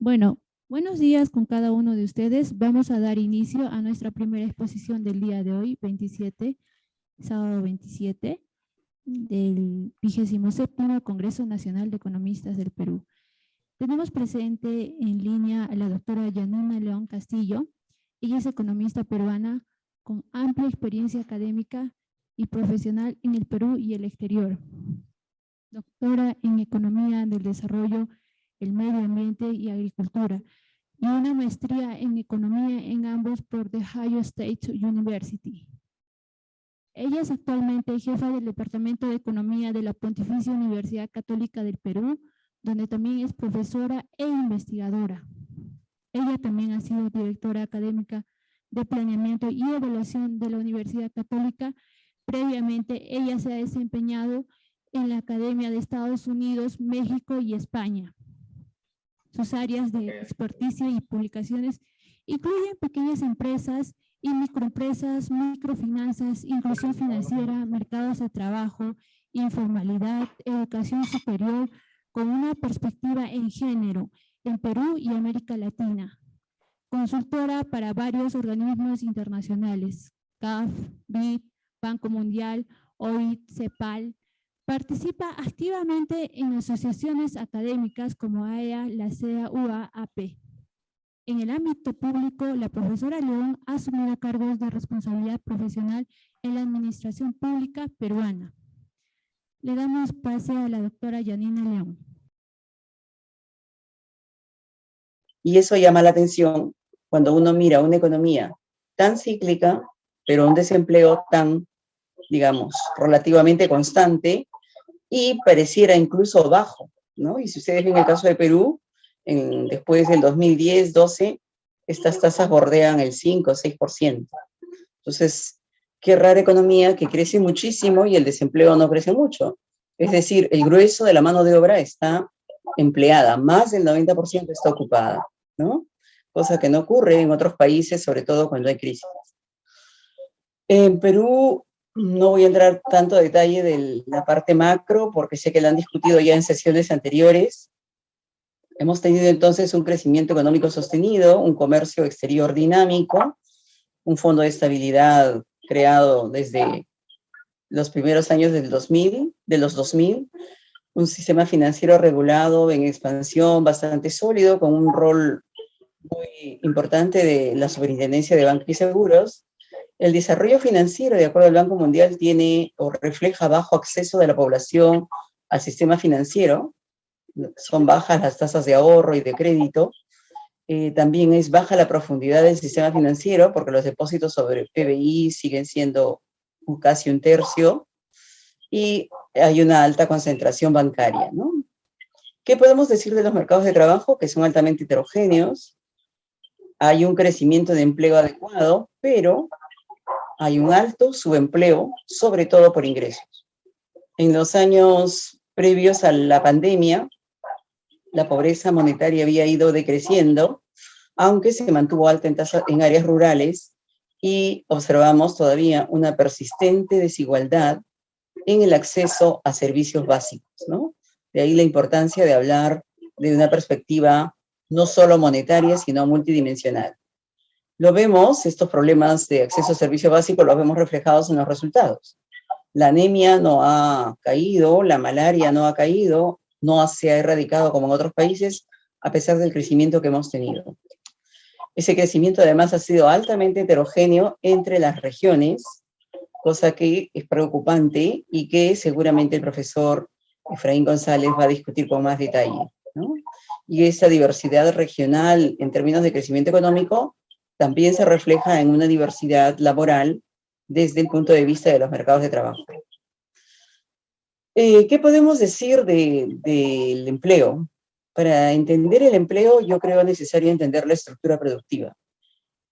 Bueno, buenos días con cada uno de ustedes. Vamos a dar inicio a nuestra primera exposición del día de hoy, sábado 27, del 27º Congreso Nacional de Economistas del Perú. Tenemos presente en línea a la doctora Yanina León Castillo. Ella es economista peruana con amplia experiencia académica y profesional en el Perú y el exterior. Doctora en Economía del Desarrollo, el Medio Ambiente y Agricultura, y una maestría en Economía en ambos por The Ohio State University. Ella es actualmente jefa del Departamento de Economía de la Pontificia Universidad Católica del Perú, donde también es profesora e investigadora. Ella también ha sido directora académica de Planeamiento y Evaluación de la Universidad Católica. Previamente, ella se ha desempeñado en la Academia de Estados Unidos, México y España. Sus áreas de experticia y publicaciones incluyen pequeñas empresas y microempresas, microfinanzas, inclusión financiera, mercados de trabajo, informalidad, educación superior, con una perspectiva en género en Perú y América Latina. Consultora para varios organismos internacionales, CAF, BID, Banco Mundial, OIT, CEPAL. Participa activamente en asociaciones académicas como AEA, la CEA, UAAP. En el ámbito público, la profesora León ha asumido cargos de responsabilidad profesional en la administración pública peruana. Le damos pase a la doctora Yanina León. Y eso llama la atención cuando uno mira una economía tan cíclica, pero un desempleo tan, digamos, relativamente constante y pareciera incluso bajo, ¿no? Y si ustedes ven el caso de Perú, después del 2010-12, estas tasas bordean el 5 o 6%. Entonces, qué rara economía que crece muchísimo y el desempleo no crece mucho. Es decir, el grueso de la mano de obra está empleada, más del 90% está ocupada, ¿no? Cosa que no ocurre en otros países, sobre todo cuando hay crisis. En Perú no voy a entrar tanto a detalle de la parte macro, porque sé que la han discutido ya en sesiones anteriores. Hemos tenido entonces un crecimiento económico sostenido, un comercio exterior dinámico, un fondo de estabilidad creado desde los primeros años de los 2000, un sistema financiero regulado en expansión bastante sólido, con un rol muy importante de la Superintendencia de Bancos y Seguros. El desarrollo financiero, de acuerdo al Banco Mundial, tiene o refleja bajo acceso de la población al sistema financiero. Son bajas las tasas de ahorro y de crédito. También es baja la profundidad del sistema financiero, porque los depósitos sobre PBI siguen siendo casi un tercio, y hay una alta concentración bancaria, ¿no? ¿Qué podemos decir de los mercados de trabajo? Que son altamente heterogéneos. Hay un crecimiento de empleo adecuado, pero hay un alto subempleo, sobre todo por ingresos. En los años previos a la pandemia, la pobreza monetaria había ido decreciendo, aunque se mantuvo alta en áreas rurales, y observamos todavía una persistente desigualdad en el acceso a servicios básicos, ¿no? De ahí la importancia de hablar de una perspectiva no solo monetaria, sino multidimensional. Lo vemos, estos problemas de acceso a servicios básicos los vemos reflejados en los resultados. La anemia no ha caído, la malaria no ha caído, no se ha erradicado como en otros países, a pesar del crecimiento que hemos tenido. Ese crecimiento además ha sido altamente heterogéneo entre las regiones, cosa que es preocupante y que seguramente el profesor Efraín González va a discutir con más detalle, ¿no? Y esa diversidad regional en términos de crecimiento económico también se refleja en una diversidad laboral desde el punto de vista de los mercados de trabajo. ¿Qué podemos decir del empleo? Para entender el empleo, yo creo necesario entender la estructura productiva.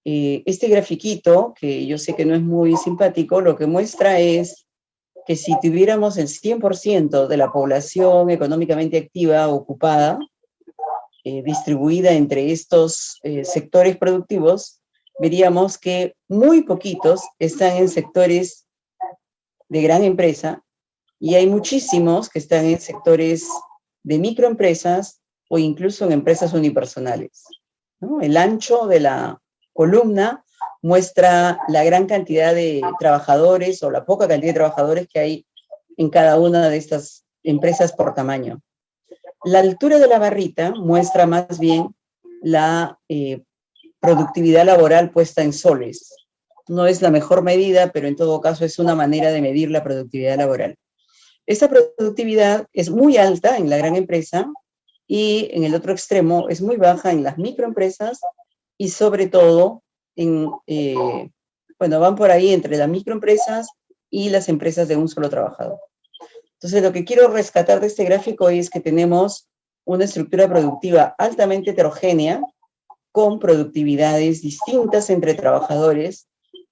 Este grafiquito, que yo sé que no es muy simpático, lo que muestra es que si tuviéramos el 100% de la población económicamente activa ocupada, distribuida entre estos sectores productivos, veríamos que muy poquitos están en sectores de gran empresa y hay muchísimos que están en sectores de microempresas o incluso en empresas unipersonales, ¿no? El ancho de la columna muestra la gran cantidad de trabajadores o la poca cantidad de trabajadores que hay en cada una de estas empresas por tamaño. La altura de la barrita muestra más bien la productividad laboral puesta en soles. No es la mejor medida, pero en todo caso es una manera de medir la productividad laboral. Esta productividad es muy alta en la gran empresa y en el otro extremo es muy baja en las microempresas y sobre todo bueno, van por ahí entre las microempresas y las empresas de un solo trabajador. Entonces, lo que quiero rescatar de este gráfico es que tenemos una estructura productiva altamente heterogénea, con productividades distintas entre trabajadores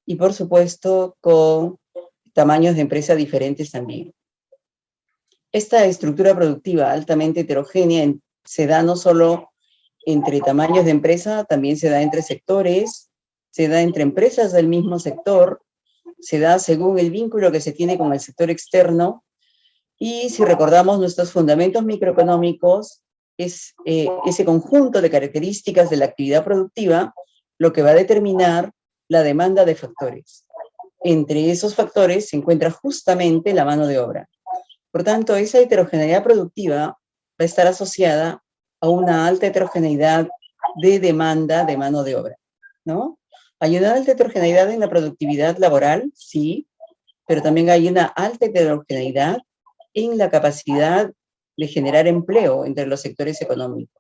y, por supuesto, con tamaños de empresa diferentes también. Esta estructura productiva altamente heterogénea se da no solo entre tamaños de empresa, también se da entre sectores, se da entre empresas del mismo sector, se da según el vínculo que se tiene con el sector externo, y si recordamos nuestros fundamentos microeconómicos, es ese conjunto de características de la actividad productiva lo que va a determinar la demanda de factores. Entre esos factores se encuentra justamente la mano de obra. Por tanto, esa heterogeneidad productiva va a estar asociada a una alta heterogeneidad de demanda de mano de obra, ¿no? Hay una alta heterogeneidad en la productividad laboral, sí, pero también hay una alta heterogeneidad en la capacidad de generar empleo entre los sectores económicos.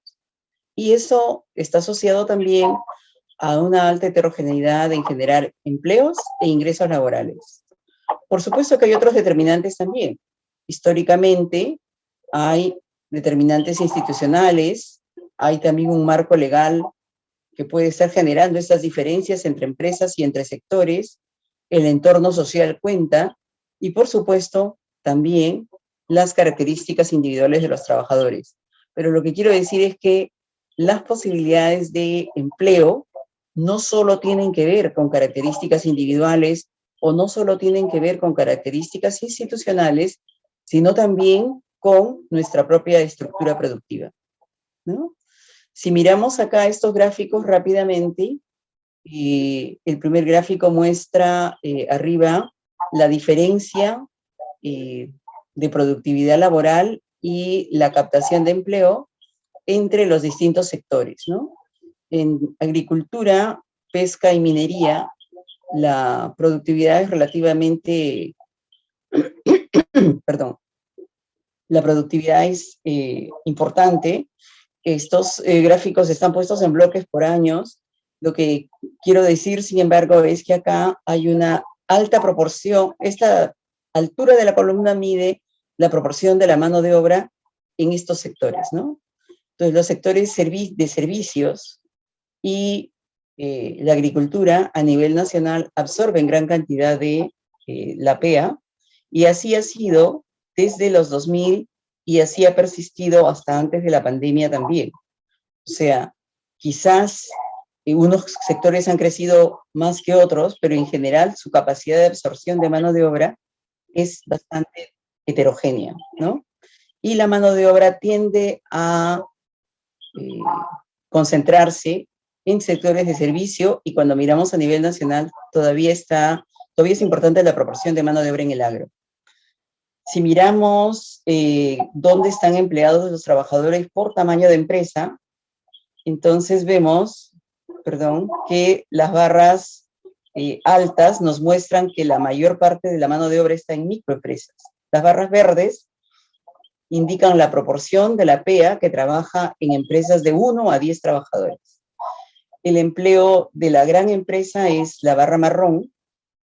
Y eso está asociado también a una alta heterogeneidad en generar empleos e ingresos laborales. Por supuesto que hay otros determinantes también. Históricamente hay determinantes institucionales, hay también un marco legal que puede estar generando estas diferencias entre empresas y entre sectores, el entorno social cuenta, y por supuesto también las características individuales de los trabajadores. Pero lo que quiero decir es que las posibilidades de empleo no solo tienen que ver con características individuales o no solo tienen que ver con características institucionales, sino también con nuestra propia estructura productiva, ¿no? Si miramos acá estos gráficos rápidamente, el primer gráfico muestra arriba la diferencia de productividad laboral y la captación de empleo entre los distintos sectores, ¿no? En agricultura, pesca y minería, la productividad es relativamente, perdón, la productividad es importante. Estos gráficos están puestos en bloques por años. Lo que quiero decir, sin embargo, es que acá hay una alta proporción. Esta altura de la columna mide la proporción de la mano de obra en estos sectores, ¿no? Entonces, los sectores de servicios y la agricultura a nivel nacional absorben gran cantidad de la PEA, y así ha sido desde los 2000 y así ha persistido hasta antes de la pandemia también. O sea, quizás unos sectores han crecido más que otros, pero en general su capacidad de absorción de mano de obra es bastante heterogénea, ¿no? Y la mano de obra tiende a concentrarse en sectores de servicio, y cuando miramos a nivel nacional todavía es importante la proporción de mano de obra en el agro. Si miramos dónde están empleados los trabajadores por tamaño de empresa, entonces vemos, que las barras altas nos muestran que la mayor parte de la mano de obra está en microempresas. Las barras verdes indican la proporción de la PEA que trabaja en empresas de 1 a 10 trabajadores. El empleo de la gran empresa es la barra marrón,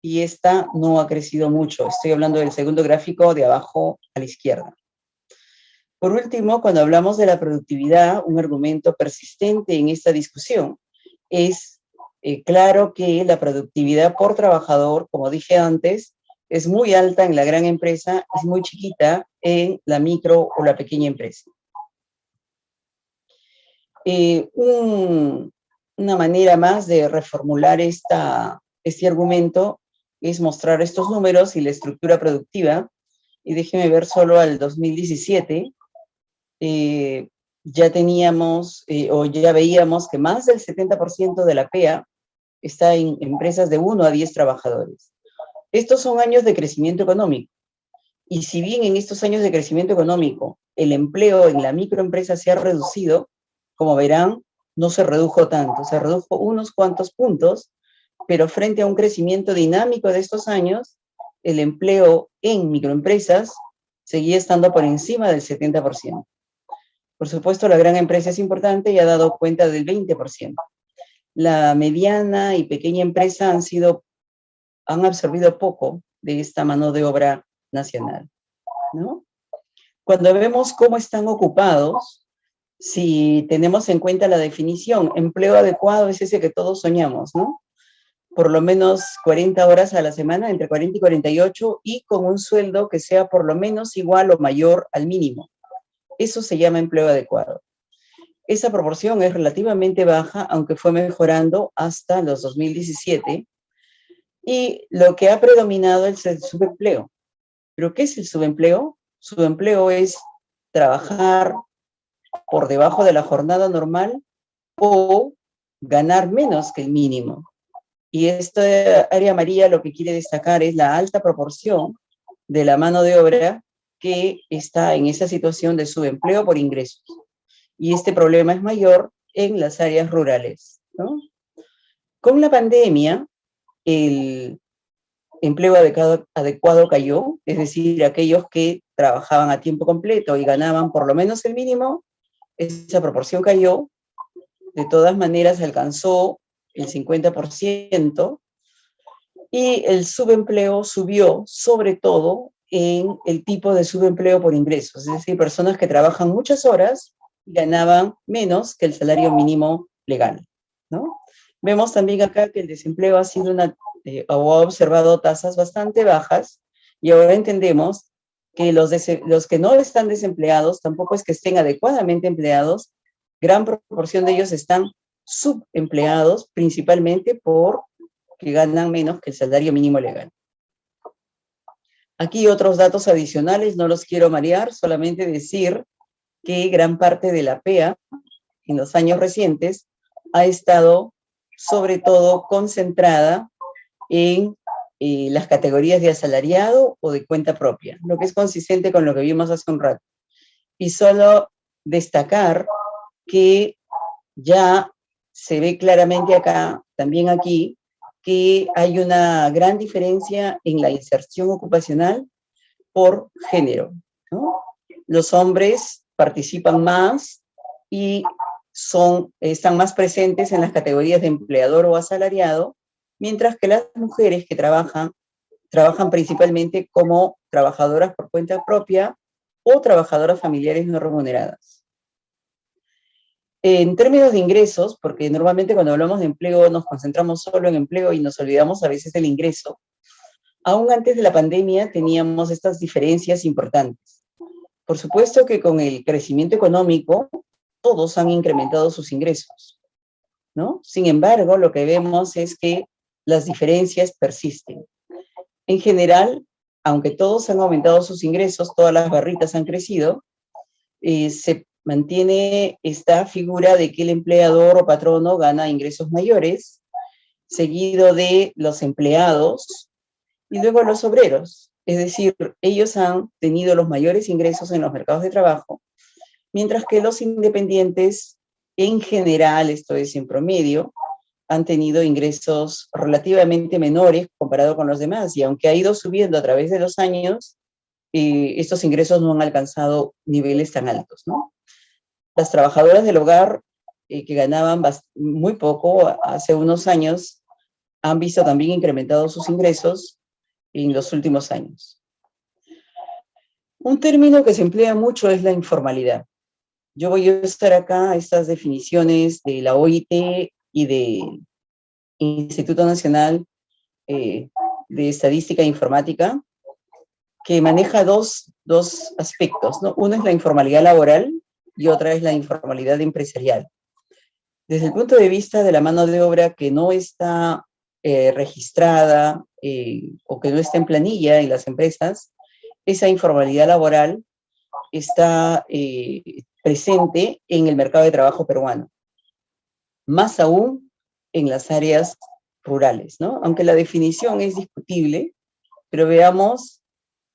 y esta no ha crecido mucho. Estoy hablando del segundo gráfico de abajo a la izquierda. Por último, cuando hablamos de la productividad, un argumento persistente en esta discusión es claro que la productividad por trabajador, como dije antes, es muy alta en la gran empresa, es muy chiquita en la micro o la pequeña empresa. Una manera más de reformular este argumento es mostrar estos números y la estructura productiva, y déjeme ver solo al 2017. ya teníamos o ya veíamos que más del 70% de la PEA está en empresas de 1 a 10 trabajadores. Estos son años de crecimiento económico. Y si bien en estos años de crecimiento económico el empleo en la microempresa se ha reducido, como verán, no se redujo tanto, se redujo unos cuantos puntos, pero frente a un crecimiento dinámico de estos años, el empleo en microempresas seguía estando por encima del 70%. Por supuesto, la gran empresa es importante y ha dado cuenta del 20%. La mediana y pequeña empresa han absorbido poco de esta mano de obra nacional, ¿no? Cuando vemos cómo están ocupados, si tenemos en cuenta la definición, empleo adecuado es ese que todos soñamos, ¿no? Por lo menos 40 horas a la semana, entre 40 y 48, y con un sueldo que sea por lo menos igual o mayor al mínimo. Eso se llama empleo adecuado. Esa proporción es relativamente baja, aunque fue mejorando hasta los 2017, y lo que ha predominado es el subempleo. ¿Pero qué es el subempleo? Subempleo es trabajar por debajo de la jornada normal o ganar menos que el mínimo. Y esta área amarilla lo que quiere destacar es la alta proporción de la mano de obra que está en esa situación de subempleo por ingresos. Y este problema es mayor en las áreas rurales, ¿no? Con la pandemia, el empleo adecuado cayó, es decir, aquellos que trabajaban a tiempo completo y ganaban por lo menos el mínimo, esa proporción cayó, de todas maneras alcanzó el 50%, y el subempleo subió sobre todo en el tipo de subempleo por ingresos, es decir, personas que trabajan muchas horas y ganaban menos que el salario mínimo legal, ¿no? Vemos también acá que el desempleo ha sido o ha observado tasas bastante bajas, y ahora entendemos que los que no están desempleados tampoco es que estén adecuadamente empleados, gran proporción de ellos están subempleados, principalmente porque ganan menos que el salario mínimo legal. Aquí otros datos adicionales, no los quiero marear, solamente decir que gran parte de la PEA en los años recientes ha estado sobre todo concentrada en las categorías de asalariado o de cuenta propia, lo que es consistente con lo que vimos hace un rato. Y solo destacar que ya se ve claramente acá, también aquí, que hay una gran diferencia en la inserción ocupacional por género, ¿no? Los hombres participan más y están más presentes en las categorías de empleador o asalariado, mientras que las mujeres que trabajan principalmente como trabajadoras por cuenta propia o trabajadoras familiares no remuneradas. En términos de ingresos, porque normalmente cuando hablamos de empleo nos concentramos solo en empleo y nos olvidamos a veces del ingreso, aún antes de la pandemia teníamos estas diferencias importantes. Por supuesto que con el crecimiento económico todos han incrementado sus ingresos, ¿no? Sin embargo, lo que vemos es que las diferencias persisten. En general, aunque todos han aumentado sus ingresos, todas las barritas han crecido, se mantiene esta figura de que el empleador o patrono gana ingresos mayores, seguido de los empleados y luego los obreros. Es decir, ellos han tenido los mayores ingresos en los mercados de trabajo, mientras que los independientes, en general, esto es en promedio, han tenido ingresos relativamente menores comparado con los demás, y aunque ha ido subiendo a través de los años, estos ingresos no han alcanzado niveles tan altos, ¿no? Las trabajadoras del hogar, que ganaban muy poco hace unos años, han visto también incrementados sus ingresos en los últimos años. Un término que se emplea mucho es la informalidad. Yo voy a estar acá estas definiciones de la OIT y del Instituto Nacional de Estadística e Informática, que maneja dos aspectos, ¿no? Uno es la informalidad laboral y otra es la informalidad empresarial. Desde el punto de vista de la mano de obra que no está registrada o que no está en planilla en las empresas, esa informalidad laboral presente en el mercado de trabajo peruano, más aún en las áreas rurales, ¿no? Aunque la definición es discutible, pero veamos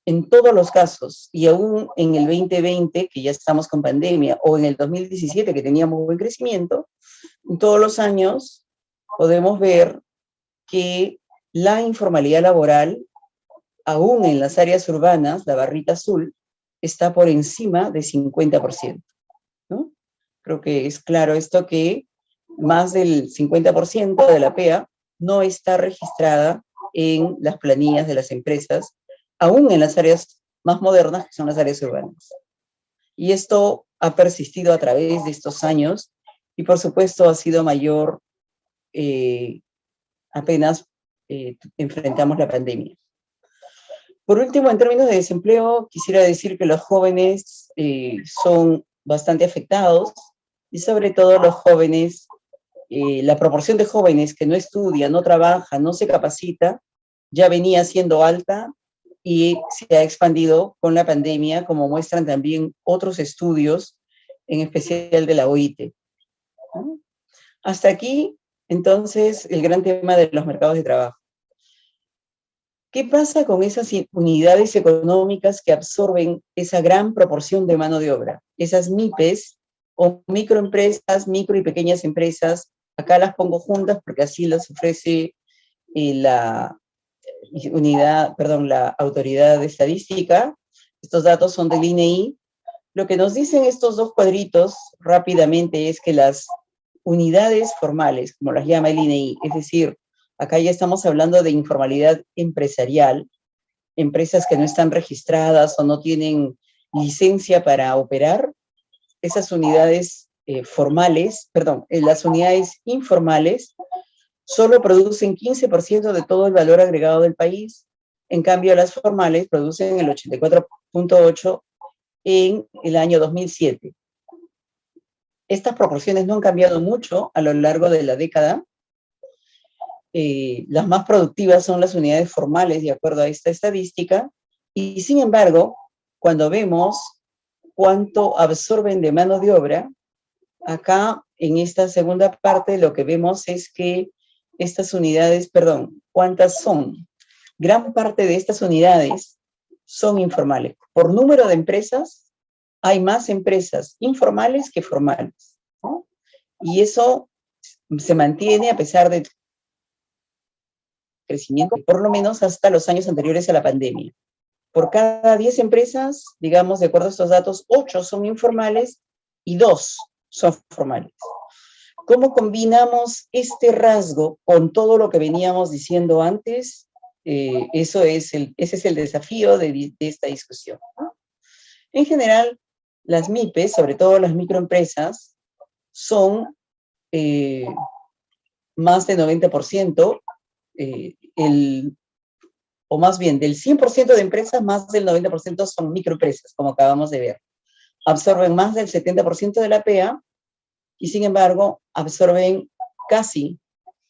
en todos los casos, y aún en el 2020, que ya estamos con pandemia, o en el 2017, que teníamos buen crecimiento, en todos los años podemos ver que la informalidad laboral, aún en las áreas urbanas, la barrita azul, está por encima de 50%, ¿no? Creo que es claro esto, que más del 50% de la PEA no está registrada en las planillas de las empresas, aún en las áreas más modernas, que son las áreas urbanas. Y esto ha persistido a través de estos años y, por supuesto, ha sido mayor apenas enfrentamos la pandemia. Por último, en términos de desempleo, quisiera decir que los jóvenes son bastante afectados, y sobre todo los jóvenes, la proporción de jóvenes que no estudia, no trabaja, no se capacita, ya venía siendo alta y se ha expandido con la pandemia, como muestran también otros estudios, en especial de la OIT, ¿no? Hasta aquí, entonces, el gran tema de los mercados de trabajo. ¿Qué pasa con esas unidades económicas que absorben esa gran proporción de mano de obra? Esas MIPES, o microempresas, micro y pequeñas empresas, acá las pongo juntas porque así las ofrece la Autoridad de Estadística. Estos datos son del INEI. Lo que nos dicen estos dos cuadritos rápidamente es que las unidades formales, como las llama el INEI, es decir, acá ya estamos hablando de informalidad empresarial, empresas que no están registradas o no tienen licencia para operar, esas unidades las unidades informales solo producen 15% de todo el valor agregado del país. En cambio, las formales producen el 84.8% en el año 2007. Estas proporciones no han cambiado mucho a lo largo de la década. Las más productivas son las unidades formales, de acuerdo a esta estadística, y sin embargo, cuando vemos cuánto absorben de mano de obra, acá en esta segunda parte lo que vemos es que estas unidades, ¿cuántas son? Gran parte de estas unidades son informales. Por número de empresas, hay más empresas informales que formales, ¿no? Y eso se mantiene a pesar del crecimiento, por lo menos hasta los años anteriores a la pandemia. Por cada 10 empresas, digamos, de acuerdo a estos datos, 8 son informales y 2 son formales. ¿Cómo combinamos este rasgo con todo lo que veníamos diciendo antes? Ese es el desafío de esta discusión, ¿no? En general, las MIPES, sobre todo las microempresas, son más de 90%, o más bien del 100% de empresas, más del 90% son microempresas, como acabamos de ver. Absorben más del 70% de la PEA y, sin embargo, absorben casi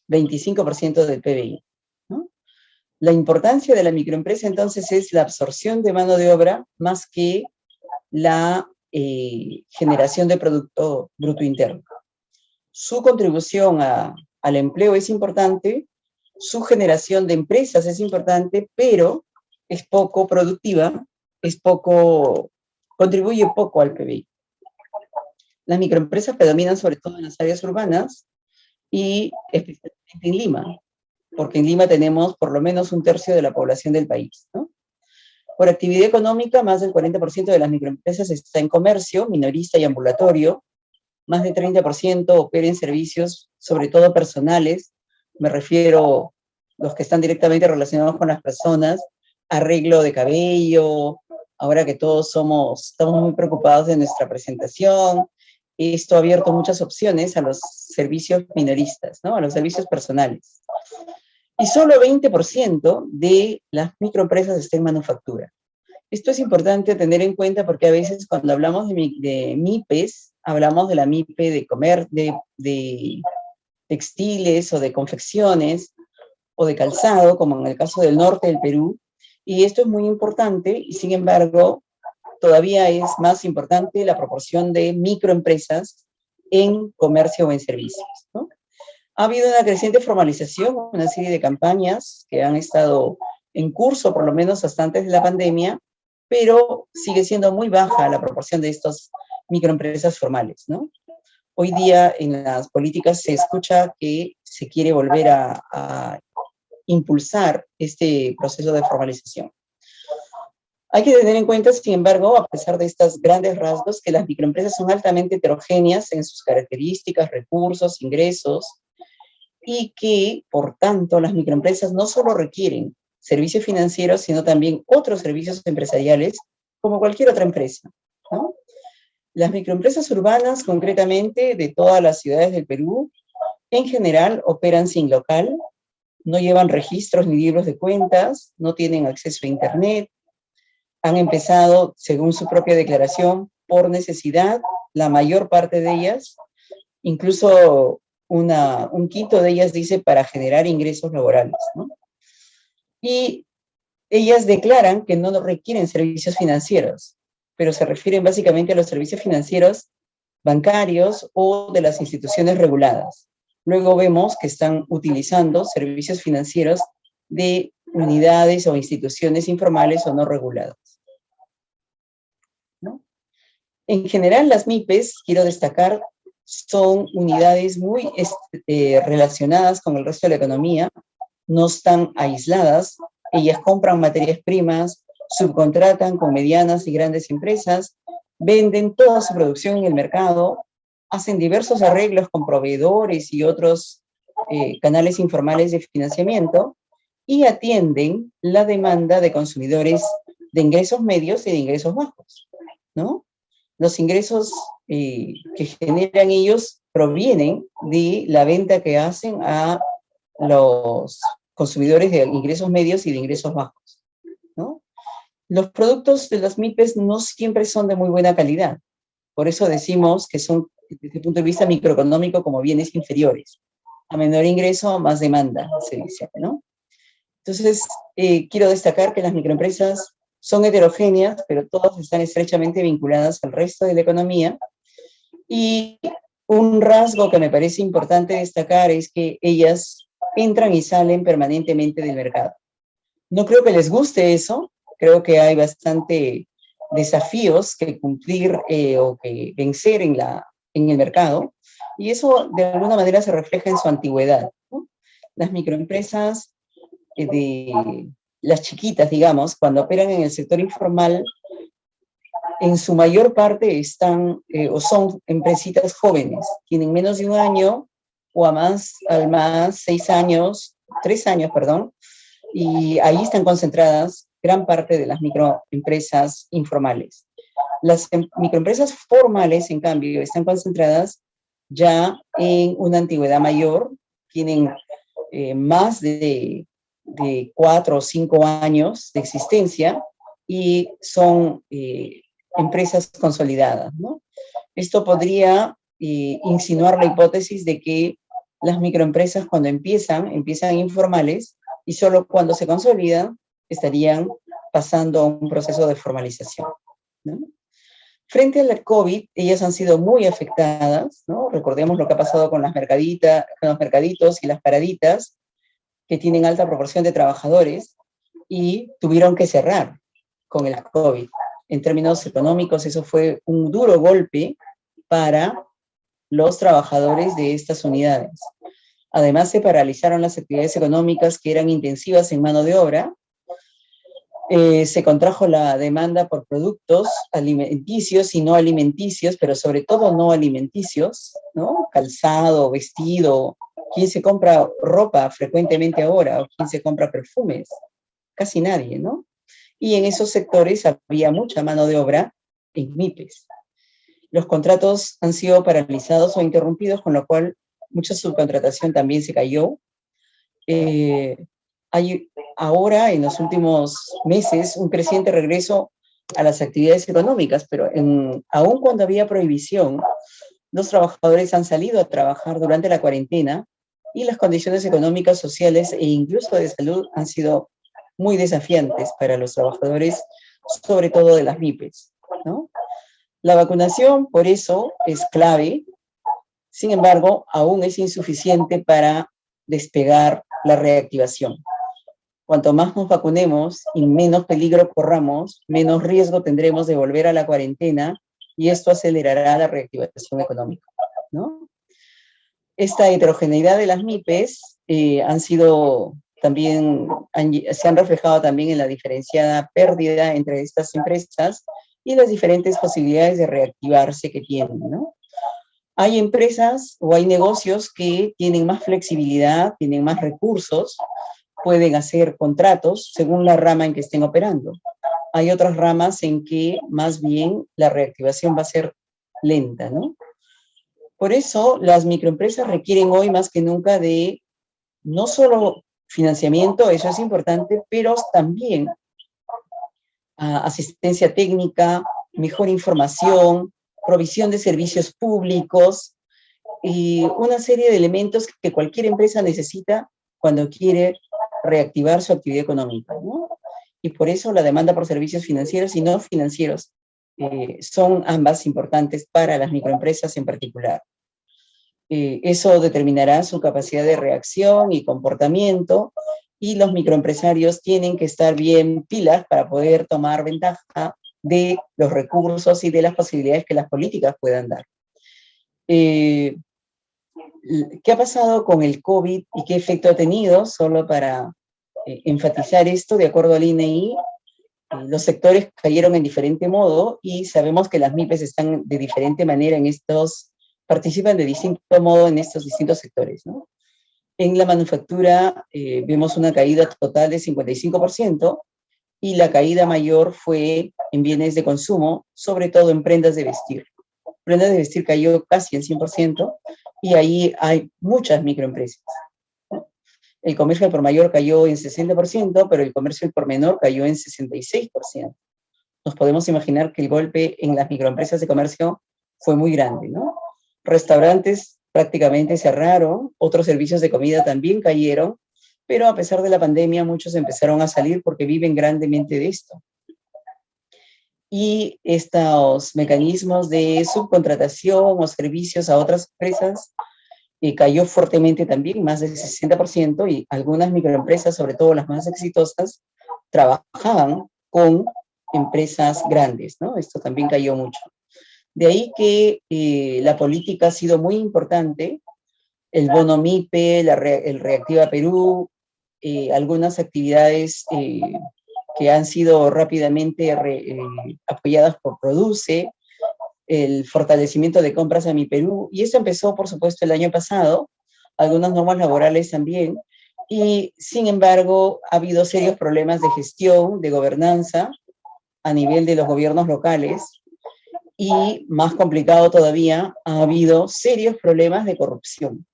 25% del PBI, ¿no? La importancia de la microempresa, entonces, es la absorción de mano de obra más que la generación de Producto Bruto Interno. Su contribución al empleo es importante, su generación de empresas es importante, pero es poco productiva, contribuye poco al PBI. Las microempresas predominan sobre todo en las áreas urbanas y especialmente en Lima, porque en Lima tenemos por lo menos 1/3 de la población del país, ¿no? Por actividad económica, más del 40% de las microempresas está en comercio, minorista y ambulatorio, más del 30% opera en servicios, sobre todo personales, me refiero a los que están directamente relacionados con las personas, arreglo de cabello, ahora que todos estamos muy preocupados de nuestra presentación. Esto ha abierto muchas opciones a los servicios minoristas, ¿no? A los servicios personales. Y solo 20% de las microempresas está en manufactura. Esto es importante tener en cuenta porque a veces cuando hablamos de MIPES, hablamos de la MIPE de textiles o de confecciones o de calzado, como en el caso del norte del Perú, y esto es muy importante, y sin embargo, todavía es más importante la proporción de microempresas en comercio o en servicios, ¿no? Ha habido una creciente formalización, una serie de campañas que han estado en curso, por lo menos hasta antes de la pandemia, pero sigue siendo muy baja la proporción de estas microempresas formales, ¿no? Hoy día en las políticas se escucha que se quiere volver a impulsar este proceso de formalización. Hay que tener en cuenta, sin embargo, a pesar de estos grandes rasgos, que las microempresas son altamente heterogéneas en sus características, recursos, ingresos, y que, por tanto, las microempresas no solo requieren servicios financieros, sino también otros servicios empresariales, como cualquier otra empresa, ¿no? Las microempresas urbanas, concretamente, de todas las ciudades del Perú, en general operan sin local, no llevan registros ni libros de cuentas, no tienen acceso a Internet, han empezado, según su propia declaración, por necesidad, la mayor parte de ellas, incluso un quinto de ellas dice para generar ingresos laborales, ¿no? Y ellas declaran que no requieren servicios financieros, pero se refieren básicamente a los servicios financieros bancarios o de las instituciones reguladas. Luego vemos que están utilizando servicios financieros de unidades o instituciones informales o no reguladas, ¿no? En general, las MIPES, quiero destacar, son unidades muy relacionadas con el resto de la economía, no están aisladas, ellas compran materias primas, subcontratan con medianas y grandes empresas, venden toda su producción en el mercado, hacen diversos arreglos con proveedores y otros canales informales de financiamiento y atienden la demanda de consumidores de ingresos medios y de ingresos bajos, ¿no? Los ingresos que generan ellos provienen de la venta que hacen a los consumidores de ingresos medios y de ingresos bajos, ¿no? Los productos de las MIPES no siempre son de muy buena calidad. Por eso decimos que son, desde el punto de vista microeconómico, como bienes inferiores. A menor ingreso, más demanda, se dice, ¿no? Entonces, quiero destacar que las microempresas son heterogéneas, pero todas están estrechamente vinculadas al resto de la economía. Y un rasgo que me parece importante destacar es que ellas entran y salen permanentemente del mercado. No creo que les guste eso, creo que hay bastante desafíos que cumplir o que vencer en el mercado, y eso de alguna manera se refleja en su antigüedad, ¿no? Las microempresas, las chiquitas, digamos, cuando operan en el sector informal, en su mayor parte están o son empresitas jóvenes, tienen menos de un año o al más 6 años, 3 años, perdón, y ahí están concentradas gran parte de las microempresas informales. Las microempresas formales, en cambio, están concentradas ya en una antigüedad mayor, tienen más de 4 o 5 años de existencia y son empresas consolidadas, ¿no? Esto podría insinuar la hipótesis de que las microempresas cuando empiezan informales y solo cuando se consolidan estarían pasando a un proceso de formalización, ¿no? Frente a la COVID, ellas han sido muy afectadas, ¿no? Recordemos lo que ha pasado con las mercaditas, con los mercaditos y las paraditas, que tienen alta proporción de trabajadores y tuvieron que cerrar con el COVID. En términos económicos, eso fue un duro golpe para los trabajadores de estas unidades. Además, se paralizaron las actividades económicas que eran intensivas en mano de obra, se contrajo la demanda por productos alimenticios y no alimenticios, pero sobre todo no alimenticios, ¿no? Calzado, vestido. ¿Quién se compra ropa frecuentemente ahora? ¿O quién se compra perfumes? Casi nadie, ¿no? Y en esos sectores había mucha mano de obra en MIPES. Los contratos han sido paralizados o interrumpidos, con lo cual mucha subcontratación también se cayó. Hay ahora, en los últimos meses, un creciente regreso a las actividades económicas, pero aun cuando había prohibición, los trabajadores han salido a trabajar durante la cuarentena y las condiciones económicas, sociales e incluso de salud han sido muy desafiantes para los trabajadores, sobre todo de las MIPES. ¿no? La vacunación, por eso, es clave. Sin embargo, aún es insuficiente para despegar la reactivación. Cuanto más nos vacunemos y menos peligro corramos, menos riesgo tendremos de volver a la cuarentena y esto acelerará la reactivación económica, ¿no? Esta heterogeneidad de las MIPES se han reflejado también en la diferenciada pérdida entre estas empresas y las diferentes posibilidades de reactivarse que tienen, ¿no? Hay empresas o hay negocios que tienen más flexibilidad, tienen más recursos, pueden hacer contratos según la rama en que estén operando. Hay otras ramas en que más bien la reactivación va a ser lenta, ¿no? Por eso las microempresas requieren hoy más que nunca de no solo financiamiento, eso es importante, pero también asistencia técnica, mejor información, provisión de servicios públicos y una serie de elementos que cualquier empresa necesita cuando quiere reactivar su actividad económica, ¿no? Y por eso la demanda por servicios financieros y no financieros son ambas importantes para las microempresas en particular. Eso determinará su capacidad de reacción y comportamiento, y los microempresarios tienen que estar bien pilas para poder tomar ventaja de los recursos y de las posibilidades que las políticas puedan dar. ¿Qué ha pasado con el COVID y qué efecto ha tenido? Solo para enfatizar esto, de acuerdo al INEI, los sectores cayeron en diferente modo y sabemos que las MIPES están de diferente manera participan de distinto modo en estos distintos sectores, ¿no? En la manufactura vemos una caída total de 55% y la caída mayor fue en bienes de consumo, sobre todo en prendas de vestir. Prendas de vestir cayó casi en 100% y ahí hay muchas microempresas, ¿no? El comercio al por mayor cayó en 60%, pero el comercio al por menor cayó en 66%. Nos podemos imaginar que el golpe en las microempresas de comercio fue muy grande, ¿no? Restaurantes prácticamente cerraron, otros servicios de comida también cayeron, pero a pesar de la pandemia muchos empezaron a salir porque viven grandemente de esto. Y estos mecanismos de subcontratación o servicios a otras empresas cayó fuertemente también, más del 60%, y algunas microempresas, sobre todo las más exitosas, trabajaban con empresas grandes, ¿no? Esto también cayó mucho. De ahí que la política ha sido muy importante, el bono MIPE, el Reactiva Perú, algunas actividades que han sido rápidamente apoyadas por Produce, el fortalecimiento de compras a Mi Perú, y eso empezó, por supuesto, el año pasado, algunas normas laborales también, y sin embargo ha habido serios problemas de gestión, de gobernanza, a nivel de los gobiernos locales, y más complicado todavía, ha habido serios problemas de corrupción,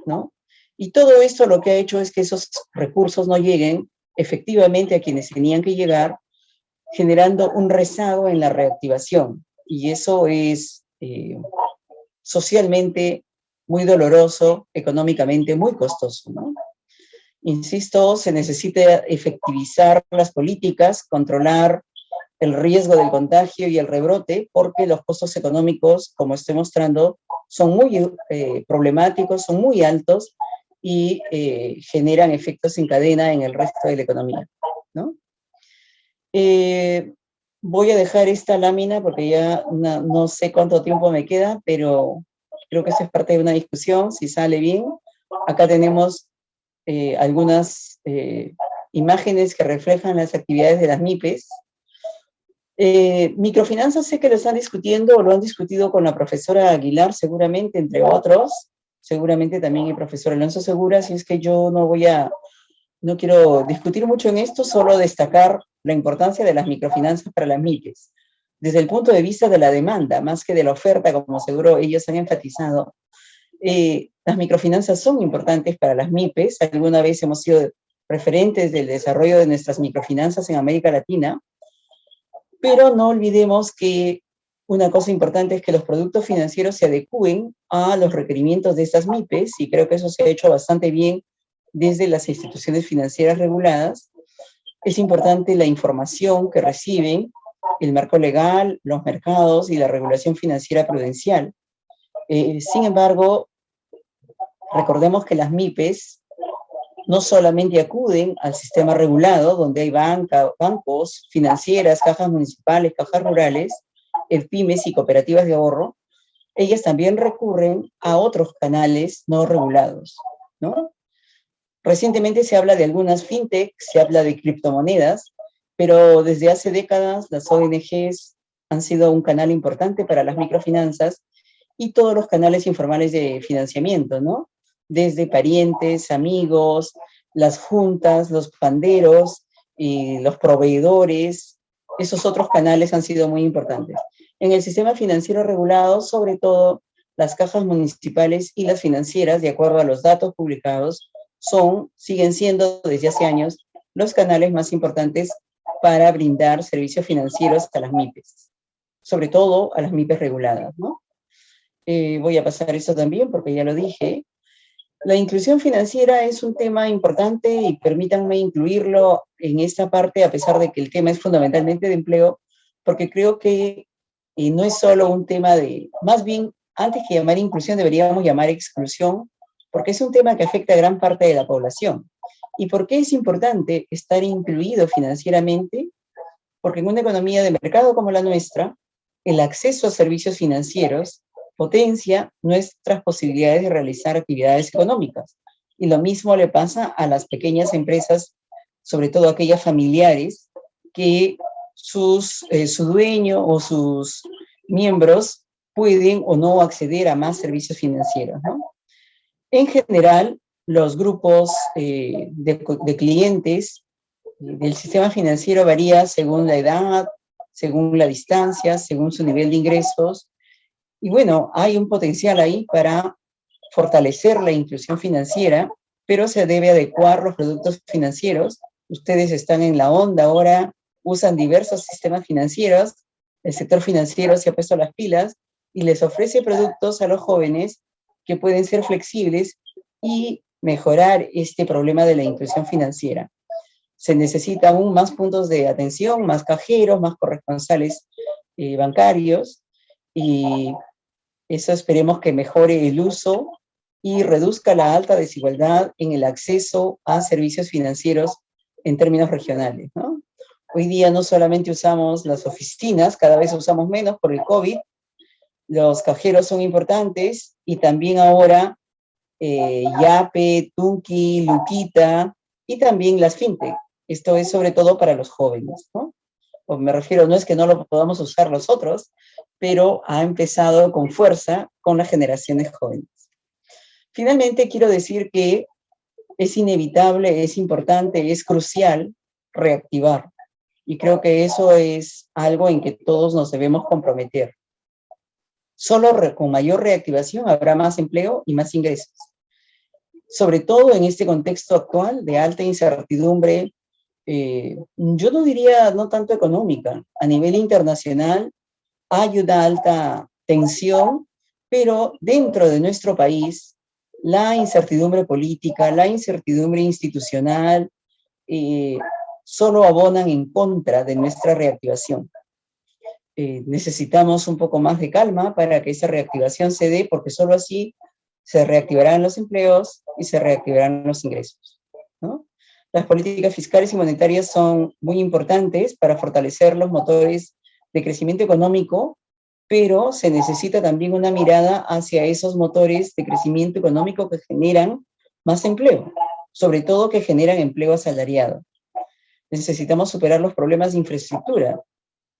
¿no? Y todo esto lo que ha hecho es que esos recursos no lleguen efectivamente a quienes tenían que llegar, generando un rezago en la reactivación. Y eso es socialmente muy doloroso, económicamente muy costoso, ¿no? Insisto, se necesita efectivizar las políticas, controlar el riesgo del contagio y el rebrote, porque los costos económicos, como estoy mostrando, son muy problemáticos, son muy altos y generan efectos en cadena en el resto de la economía, ¿no? Voy a dejar esta lámina porque ya no sé cuánto tiempo me queda, pero creo que eso es parte de una discusión, si sale bien. Acá tenemos algunas imágenes que reflejan las actividades de las MIPES. Microfinanzas sé que lo están discutiendo o lo han discutido con la profesora Aguilar seguramente, entre otros, seguramente también el profesor Alonso Segura, así es que yo no quiero discutir mucho en esto, solo destacar la importancia de las microfinanzas para las MIPES. Desde el punto de vista de la demanda, más que de la oferta, como seguro ellos han enfatizado, las microfinanzas son importantes para las MIPES. Alguna vez hemos sido referentes del desarrollo de nuestras microfinanzas en América Latina, pero no olvidemos que una cosa importante es que los productos financieros se adecúen a los requerimientos de estas MIPES, y creo que eso se ha hecho bastante bien desde las instituciones financieras reguladas. Es importante la información que reciben, el marco legal, los mercados y la regulación financiera prudencial. Sin embargo, recordemos que las MIPES no solamente acuden al sistema regulado, donde hay bancos, financieras, cajas municipales, cajas rurales, pymes y cooperativas de ahorro, ellas también recurren a otros canales no regulados, ¿no? Recientemente se habla de algunas fintech, se habla de criptomonedas, pero desde hace décadas las ONGs han sido un canal importante para las microfinanzas y todos los canales informales de financiamiento, ¿no? Desde parientes, amigos, las juntas, los panderos, los proveedores, esos otros canales han sido muy importantes. En el sistema financiero regulado, sobre todo, las cajas municipales y las financieras, de acuerdo a los datos publicados, siguen siendo desde hace años los canales más importantes para brindar servicios financieros a las MIPES, sobre todo a las MIPES reguladas, ¿no? Voy a pasar eso también porque ya lo dije. La inclusión financiera es un tema importante y permítanme incluirlo en esta parte, a pesar de que el tema es fundamentalmente de empleo, porque creo que no es solo un tema más bien, antes que llamar inclusión, deberíamos llamar exclusión, porque es un tema que afecta a gran parte de la población. ¿Y por qué es importante estar incluido financieramente? Porque en una economía de mercado como la nuestra, el acceso a servicios financieros potencia nuestras posibilidades de realizar actividades económicas. Y lo mismo le pasa a las pequeñas empresas, sobre todo aquellas familiares, que su dueño o sus miembros pueden o no acceder a más servicios financieros, ¿no? En general, los grupos de clientes del sistema financiero varía según la edad, según la distancia, según su nivel de ingresos. Y bueno, hay un potencial ahí para fortalecer la inclusión financiera, pero se debe adecuar los productos financieros. Ustedes están en la onda ahora, usan diversos sistemas financieros, el sector financiero se ha puesto las pilas y les ofrece productos a los jóvenes que pueden ser flexibles y mejorar este problema de la inclusión financiera. Se necesitan aún más puntos de atención, más cajeros, más corresponsales bancarios, y eso esperemos que mejore el uso y reduzca la alta desigualdad en el acceso a servicios financieros en términos regionales, ¿no? Hoy día no solamente usamos las oficinas, cada vez usamos menos por el COVID, los cajeros son importantes y también ahora Yape, Tuki, Luquita y también las fintech. Esto es sobre todo para los jóvenes, ¿no? O me refiero, no es que no lo podamos usar los otros, pero ha empezado con fuerza con las generaciones jóvenes. Finalmente, quiero decir que es inevitable, es importante, es crucial reactivar. Y creo que eso es algo en que todos nos debemos comprometer. Solo con mayor reactivación habrá más empleo y más ingresos. Sobre todo en este contexto actual de alta incertidumbre, yo no diría no tanto económica, a nivel internacional hay una alta tensión, pero dentro de nuestro país, la incertidumbre política, la incertidumbre institucional, solo abonan en contra de nuestra reactivación. Necesitamos un poco más de calma para que esa reactivación se dé, porque solo así se reactivarán los empleos y se reactivarán los ingresos, ¿no? Las políticas fiscales y monetarias son muy importantes para fortalecer los motores de crecimiento económico, pero se necesita también una mirada hacia esos motores de crecimiento económico que generan más empleo, sobre todo que generan empleo asalariado. Necesitamos superar los problemas de infraestructura.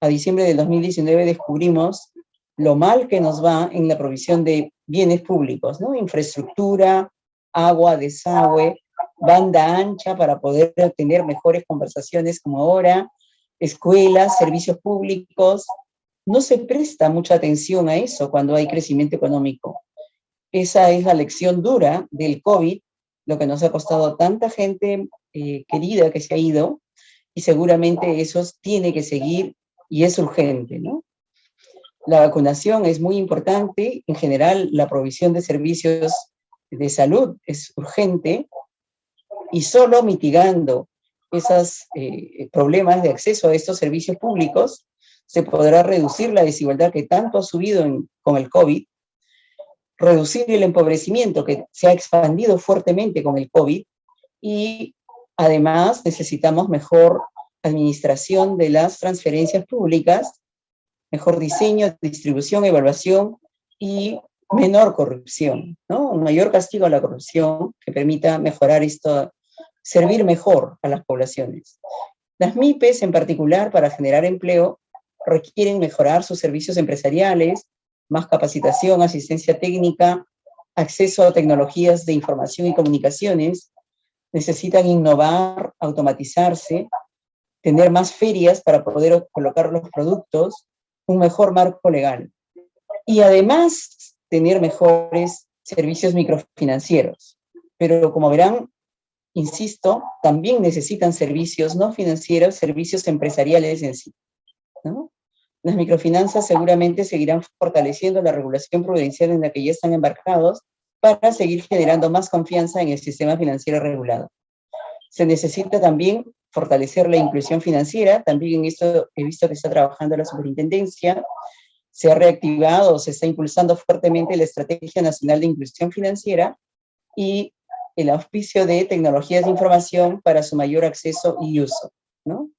A diciembre del 2019 descubrimos lo mal que nos va en la provisión de bienes públicos, ¿no? Infraestructura, agua, desagüe, banda ancha para poder tener mejores conversaciones como ahora, escuelas, servicios públicos. No se presta mucha atención a eso cuando hay crecimiento económico. Esa es la lección dura del COVID, lo que nos ha costado a tanta gente querida que se ha ido, y seguramente eso tiene que seguir y es urgente, ¿no? La vacunación es muy importante, en general la provisión de servicios de salud es urgente, y solo mitigando esos problemas de acceso a estos servicios públicos se podrá reducir la desigualdad que tanto ha subido con el COVID, reducir el empobrecimiento que se ha expandido fuertemente con el COVID, y además necesitamos mejor administración de las transferencias públicas, mejor diseño, distribución, evaluación y menor corrupción, ¿no? Un mayor castigo a la corrupción que permita mejorar esto, servir mejor a las poblaciones. Las MIPES en particular, para generar empleo, requieren mejorar sus servicios empresariales, más capacitación, asistencia técnica, acceso a tecnologías de información y comunicaciones, necesitan innovar, automatizarse, tener más ferias para poder colocar los productos, un mejor marco legal. Y además, tener mejores servicios microfinancieros. Pero como verán, insisto, también necesitan servicios no financieros, servicios empresariales en sí, ¿no? Las microfinanzas seguramente seguirán fortaleciendo la regulación prudencial en la que ya están embarcados para seguir generando más confianza en el sistema financiero regulado. Se necesita también fortalecer la inclusión financiera, también en esto he visto que está trabajando la superintendencia, se ha reactivado, se está impulsando fuertemente la Estrategia Nacional de Inclusión Financiera y el auspicio de tecnologías de información para su mayor acceso y uso, ¿no?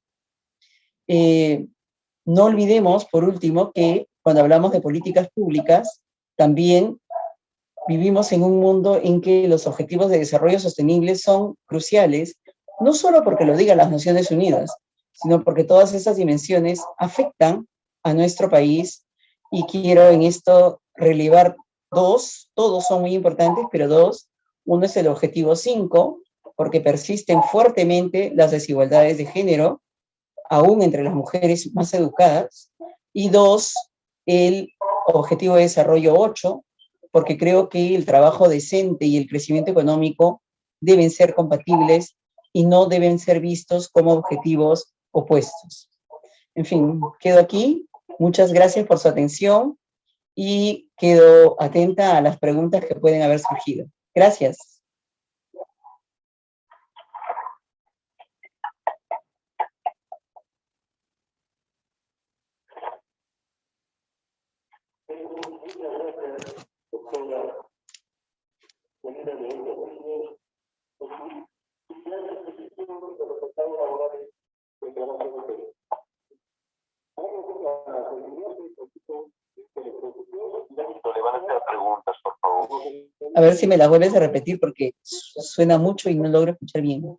No olvidemos, por último, que cuando hablamos de políticas públicas, también vivimos en un mundo en que los objetivos de desarrollo sostenible son cruciales, no solo porque lo digan las Naciones Unidas, sino porque todas esas dimensiones afectan a nuestro país, y quiero en esto relevar dos, todos son muy importantes, pero dos. Uno es el objetivo 5, porque persisten fuertemente las desigualdades de género, aún entre las mujeres más educadas, y dos, el objetivo de desarrollo 8, porque creo que el trabajo decente y el crecimiento económico deben ser compatibles y no deben ser vistos como objetivos opuestos. En fin, quedo aquí. Muchas gracias por su atención y quedo atenta a las preguntas que pueden haber surgido. Gracias. Le van a hacer preguntas, por favor. A ver si me las vuelves a repetir porque suena mucho y no logro escuchar bien.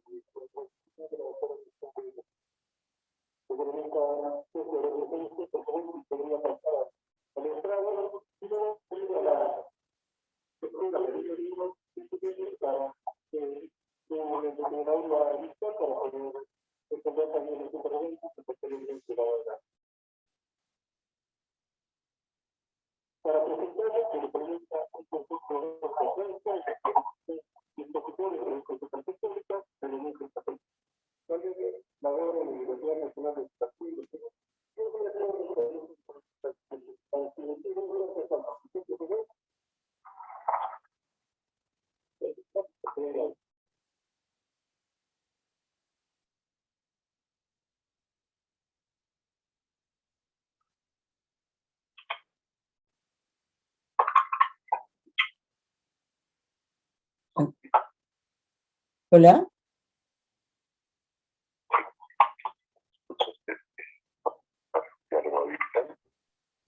Hola.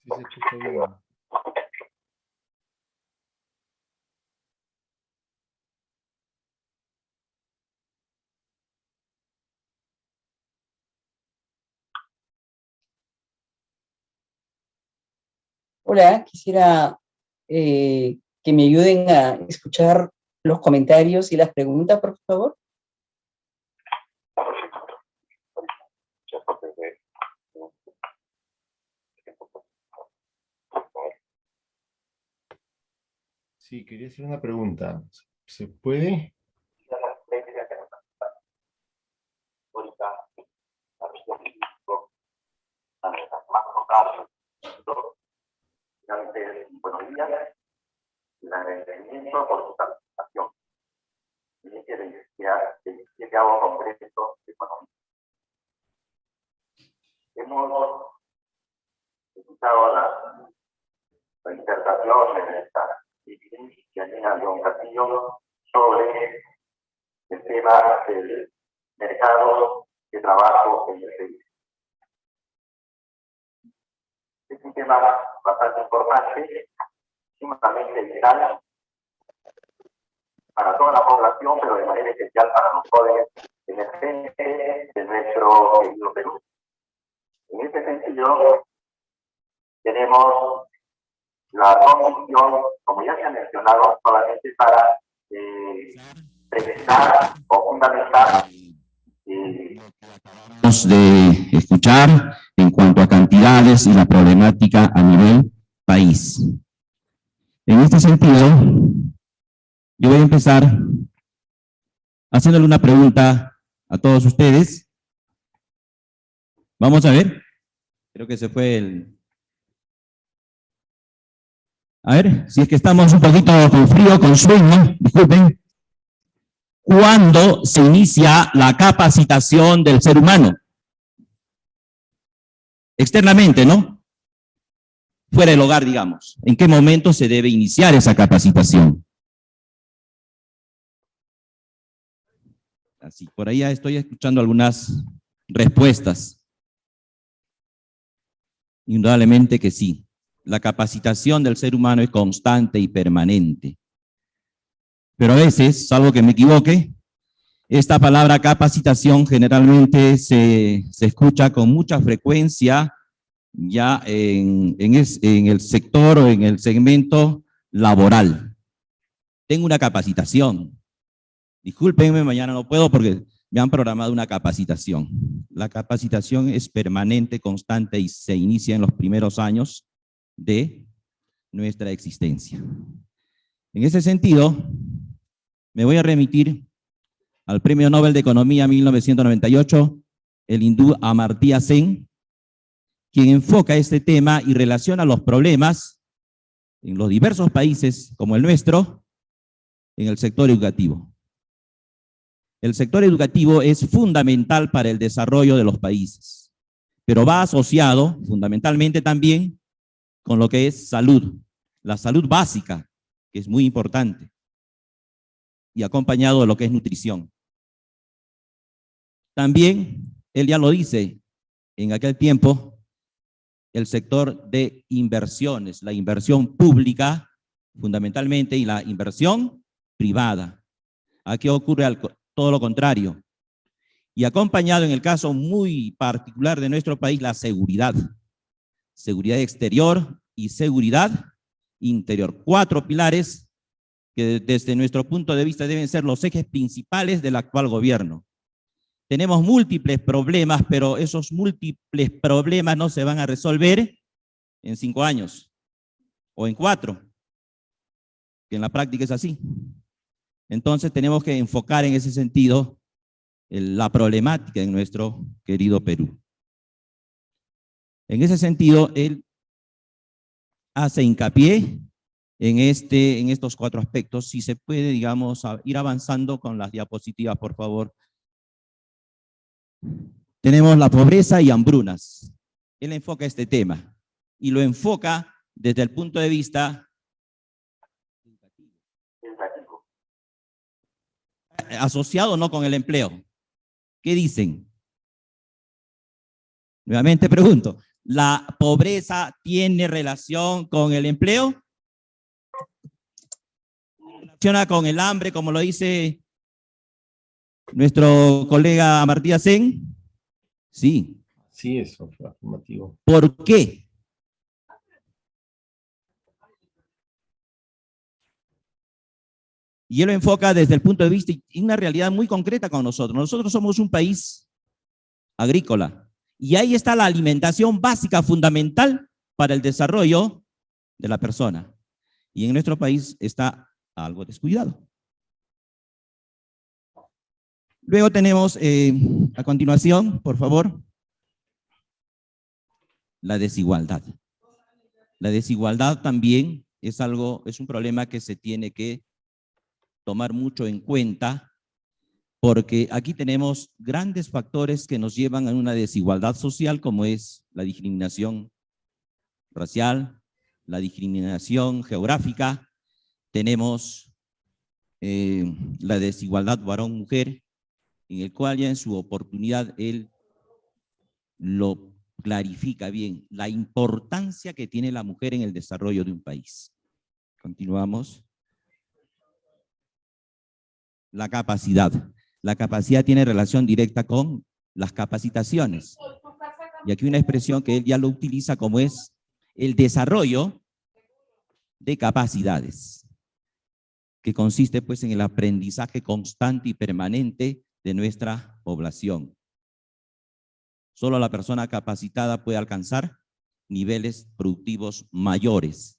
Sí, se escucha bien. Hola, quisiera que me ayuden a escuchar los comentarios y las preguntas, por favor. Sí, quería hacer una pregunta. ¿Se puede? Buenos días. El agradecimiento por su participación. Inicia de 17º Congreso Económico. Hemos a don Castillo sobre el tema del mercado de trabajo en el país. Es un tema bastante importante, sumamente vital para toda la población, pero de manera especial para los jóvenes emergentes de nuestro querido Perú. En este sentido, tenemos la comisión, como ya se ha mencionado, solamente para precisar o fundamentar de escuchar en cuanto a cantidades y la problemática a nivel país. En este sentido, yo voy a empezar haciéndole una pregunta a todos ustedes. Vamos a ver. Creo que se fue el... A ver, si es que estamos un poquito con frío, con sueño, disculpen. ¿Cuándo se inicia la capacitación del ser humano? Externamente, ¿no? Fuera del hogar, digamos. ¿En qué momento se debe iniciar esa capacitación? Así, por ahí ya estoy escuchando algunas respuestas. Indudablemente que sí. La capacitación del ser humano es constante y permanente. Pero a veces, salvo que me equivoque, esta palabra capacitación generalmente se escucha con mucha frecuencia ya en el sector o en el segmento laboral. Tengo una capacitación. Discúlpenme, mañana no puedo porque me han programado una capacitación. La capacitación es permanente, constante y se inicia en los primeros años de nuestra existencia. En ese sentido, me voy a remitir al Premio Nobel de Economía 1998, el hindú Amartya Sen, quien enfoca este tema y relaciona los problemas en los diversos países como el nuestro en el sector educativo. El sector educativo es fundamental para el desarrollo de los países, pero va asociado fundamentalmente también con lo que es salud, la salud básica, que es muy importante, y acompañado de lo que es nutrición. También, él ya lo dice, en aquel tiempo, el sector de inversiones, la inversión pública, fundamentalmente, y la inversión privada. Aquí ocurre todo lo contrario. Y acompañado en el caso muy particular de nuestro país, la seguridad. Seguridad exterior y seguridad interior. 4 pilares que desde nuestro punto de vista deben ser los ejes principales del actual gobierno. Tenemos múltiples problemas, pero esos múltiples problemas no se van a resolver en 5 años o en 4, que en la práctica es así. Entonces tenemos que enfocar en ese sentido la problemática en nuestro querido Perú. En ese sentido, él hace hincapié en estos 4 aspectos. Si se puede, digamos, ir avanzando con las diapositivas, por favor. Tenemos la pobreza y hambrunas. Él enfoca este tema y lo enfoca desde el punto de vista educativo. Asociado no con el empleo. ¿Qué dicen? Nuevamente pregunto, ¿la pobreza tiene relación con el empleo? ¿Relaciona con el hambre, como lo dice nuestro colega Amartya Sen? Sí. Sí, eso fue afirmativo. ¿Por qué? Y él lo enfoca desde el punto de vista y una realidad muy concreta con nosotros. Nosotros somos un país agrícola y ahí está la alimentación básica fundamental para el desarrollo de la persona. Y en nuestro país está algo descuidado. Luego tenemos, a continuación, por favor, la desigualdad. La desigualdad también es un problema que se tiene que tomar mucho en cuenta, porque aquí tenemos grandes factores que nos llevan a una desigualdad social, como es la discriminación racial, la discriminación geográfica, tenemos la desigualdad varón-mujer, en el cual ya en su oportunidad él lo clarifica bien, la importancia que tiene la mujer en el desarrollo de un país. Continuamos. La capacidad. La capacidad tiene relación directa con las capacitaciones. Y aquí una expresión que él ya lo utiliza como es el desarrollo de capacidades, que consiste pues en el aprendizaje constante y permanente de nuestra población. Solo la persona capacitada puede alcanzar niveles productivos mayores,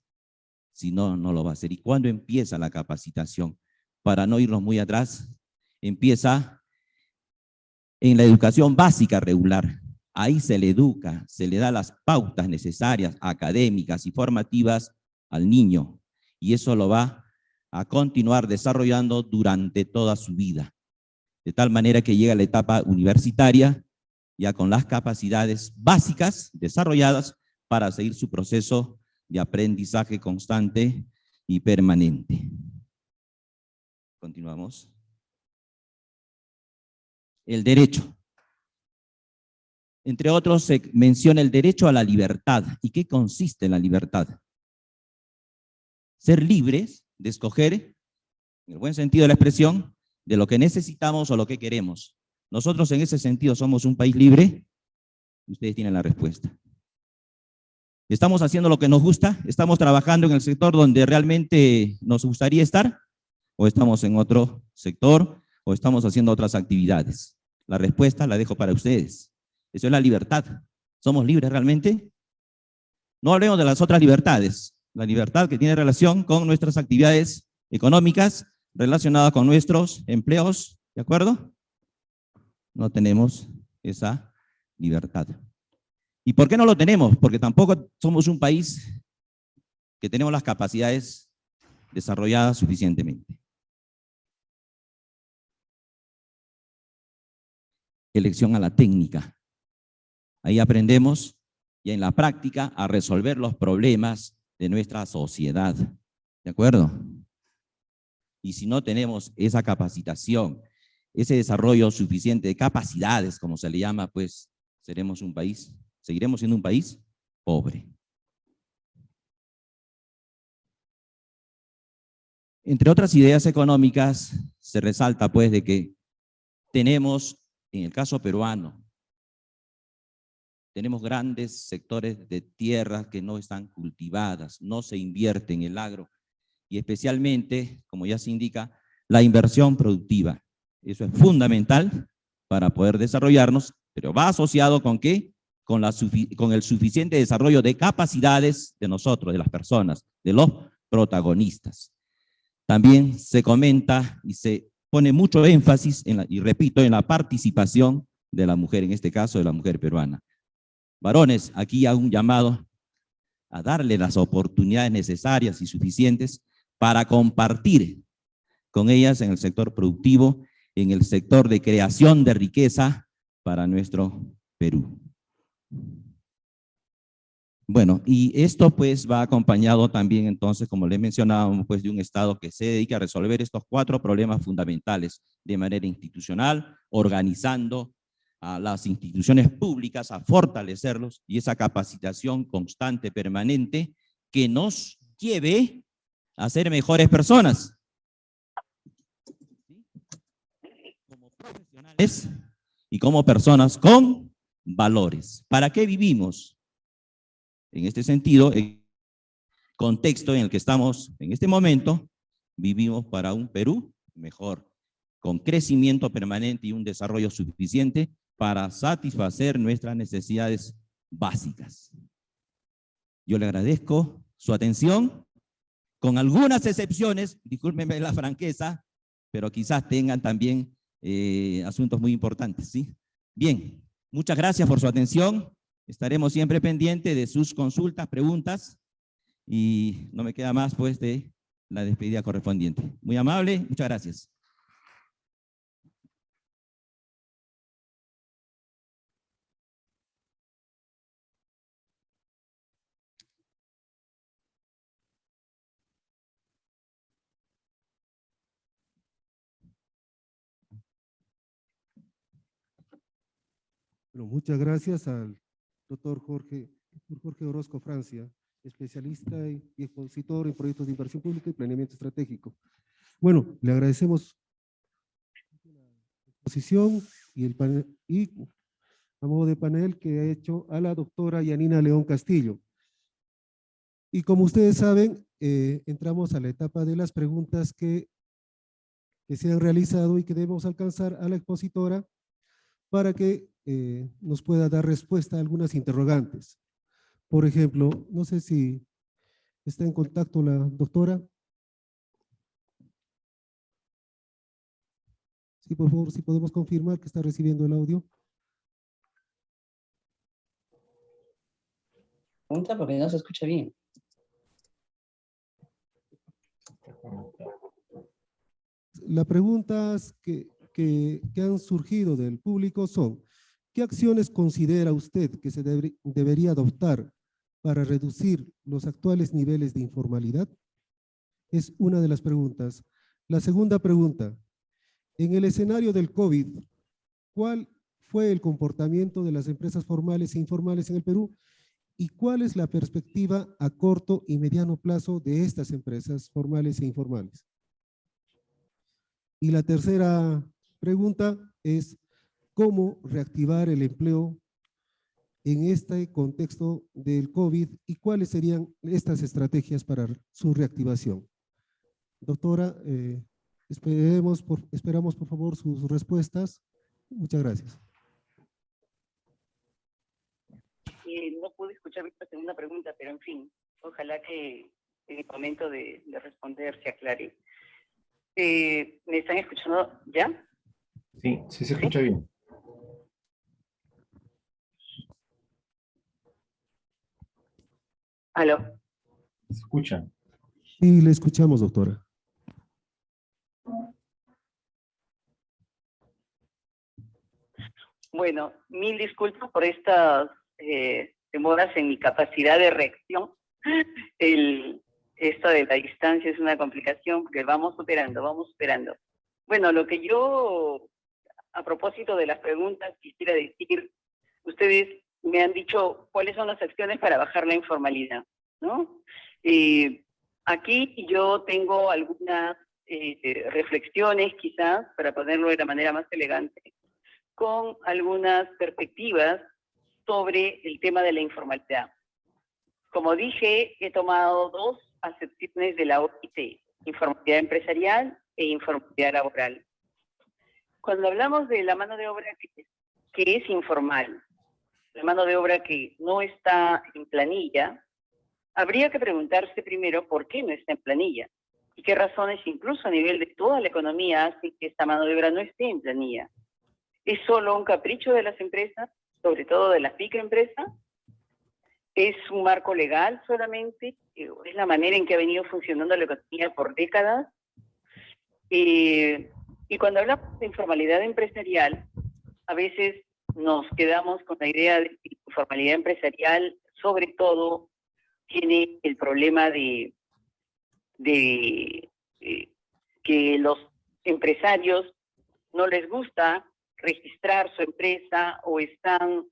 si no, no lo va a hacer. ¿Y cuándo empieza la capacitación? Para no irnos muy atrás, empieza en la educación básica regular. Ahí se le educa, se le da las pautas necesarias, académicas y formativas al niño. Y eso lo va a continuar desarrollando durante toda su vida. De tal manera que llega a la etapa universitaria ya con las capacidades básicas desarrolladas para seguir su proceso de aprendizaje constante y permanente. Continuamos. El derecho. Entre otros, se menciona el derecho a la libertad. ¿Y qué consiste en la libertad? Ser libres de escoger, en el buen sentido de la expresión, de lo que necesitamos o lo que queremos. Nosotros en ese sentido somos un país libre. Ustedes tienen la respuesta. ¿Estamos haciendo lo que nos gusta? ¿Estamos trabajando en el sector donde realmente nos gustaría estar? ¿O estamos en otro sector? ¿O estamos haciendo otras actividades? La respuesta la dejo para ustedes. Eso es la libertad. ¿Somos libres realmente? No hablemos de las otras libertades. La libertad que tiene relación con nuestras actividades económicas relacionadas con nuestros empleos, ¿de acuerdo? No tenemos esa libertad. ¿Y por qué no lo tenemos? Porque tampoco somos un país que tenemos las capacidades desarrolladas suficientemente. Elección a la técnica. Ahí aprendemos ya en la práctica a resolver los problemas de nuestra sociedad. ¿De acuerdo? Y si no tenemos esa capacitación, ese desarrollo suficiente de capacidades, como se le llama, pues seremos un país, seguiremos siendo un país pobre. Entre otras ideas económicas, se resalta pues de que tenemos, en el caso peruano, tenemos grandes sectores de tierras que no están cultivadas, no se invierte en el agro, y especialmente, como ya se indica, la inversión productiva. Eso es fundamental para poder desarrollarnos, pero va asociado ¿con qué? Con el suficiente desarrollo de capacidades de nosotros, de las personas, de los protagonistas. También se comenta y se pone mucho énfasis, y repito, en la participación de la mujer, en este caso de la mujer peruana. Varones, aquí hago un llamado a darle las oportunidades necesarias y suficientes para compartir con ellas en el sector productivo, en el sector de creación de riqueza para nuestro Perú. Bueno, y esto pues va acompañado también entonces, como le mencionábamos, pues de un Estado que se dedica a resolver estos 4 problemas fundamentales de manera institucional, organizando a las instituciones públicas, a fortalecerlos, y esa capacitación constante, permanente, que nos lleve a ser mejores personas. Como profesionales y como personas con valores. ¿Para qué vivimos? En este sentido, el contexto en el que estamos en este momento, vivimos para un Perú mejor, con crecimiento permanente y un desarrollo suficiente para satisfacer nuestras necesidades básicas. Yo le agradezco su atención, con algunas excepciones, discúlpenme la franqueza, pero quizás tengan también asuntos muy importantes, ¿sí? Bien, muchas gracias por su atención. Estaremos siempre pendientes de sus consultas, preguntas, y no me queda más pues de la despedida correspondiente. Muy amable, muchas gracias. Bueno, muchas gracias al doctor Jorge Orozco Francia, especialista y expositor en proyectos de inversión pública y planeamiento estratégico. Bueno, le agradecemos la exposición y el panel, y a modo de panel que ha hecho a la doctora Yanina León Castillo. Y como ustedes saben, entramos a la etapa de las preguntas que se han realizado y que debemos alcanzar a la expositora para que nos pueda dar respuesta a algunas interrogantes. Por ejemplo, no sé si está en contacto la doctora. Sí, por favor, si podemos confirmar que está recibiendo el audio. Pregunta porque no se escucha bien. Las preguntas que han surgido del público son: ¿qué acciones considera usted que se debería adoptar para reducir los actuales niveles de informalidad? Es una de las preguntas. La segunda pregunta: en el escenario del COVID, ¿cuál fue el comportamiento de las empresas formales e informales en el Perú? ¿Y cuál es la perspectiva a corto y mediano plazo de estas empresas formales e informales? Y la tercera pregunta es: ¿cómo reactivar el empleo en este contexto del COVID y cuáles serían estas estrategias para su reactivación? Doctora, esperamos por favor sus respuestas. Muchas gracias. No pude escuchar esta segunda pregunta, pero en fin, ojalá que en el momento de responder se aclare. ¿Me están escuchando ya? Sí, sí se escucha bien. ¿Aló? ¿Se escucha? Sí, le escuchamos, doctora. Bueno, mil disculpas por estas demoras en mi capacidad de reacción. Esto de la distancia es una complicación porque vamos superando, vamos superando. Bueno, lo que yo, a propósito de las preguntas, quisiera decir, ustedes me han dicho cuáles son las acciones para bajar la informalidad, ¿no? Aquí yo tengo algunas reflexiones, quizás, para ponerlo de la manera más elegante, con algunas perspectivas sobre el tema de la informalidad. Como dije, he tomado dos acepciones de la OIT, informalidad empresarial e informalidad laboral. Cuando hablamos de la mano de obra que es informal, la mano de obra que no está en planilla, habría que preguntarse primero por qué no está en planilla y qué razones incluso a nivel de toda la economía hacen que esta mano de obra no esté en planilla. ¿Es solo un capricho de las empresas, sobre todo de las microempresas? ¿Es un marco legal solamente? ¿Es la manera en que ha venido funcionando la economía por décadas? Y cuando hablamos de informalidad empresarial, a veces nos quedamos con la idea de que la informalidad empresarial, sobre todo, tiene el problema de que los empresarios no les gusta registrar su empresa o están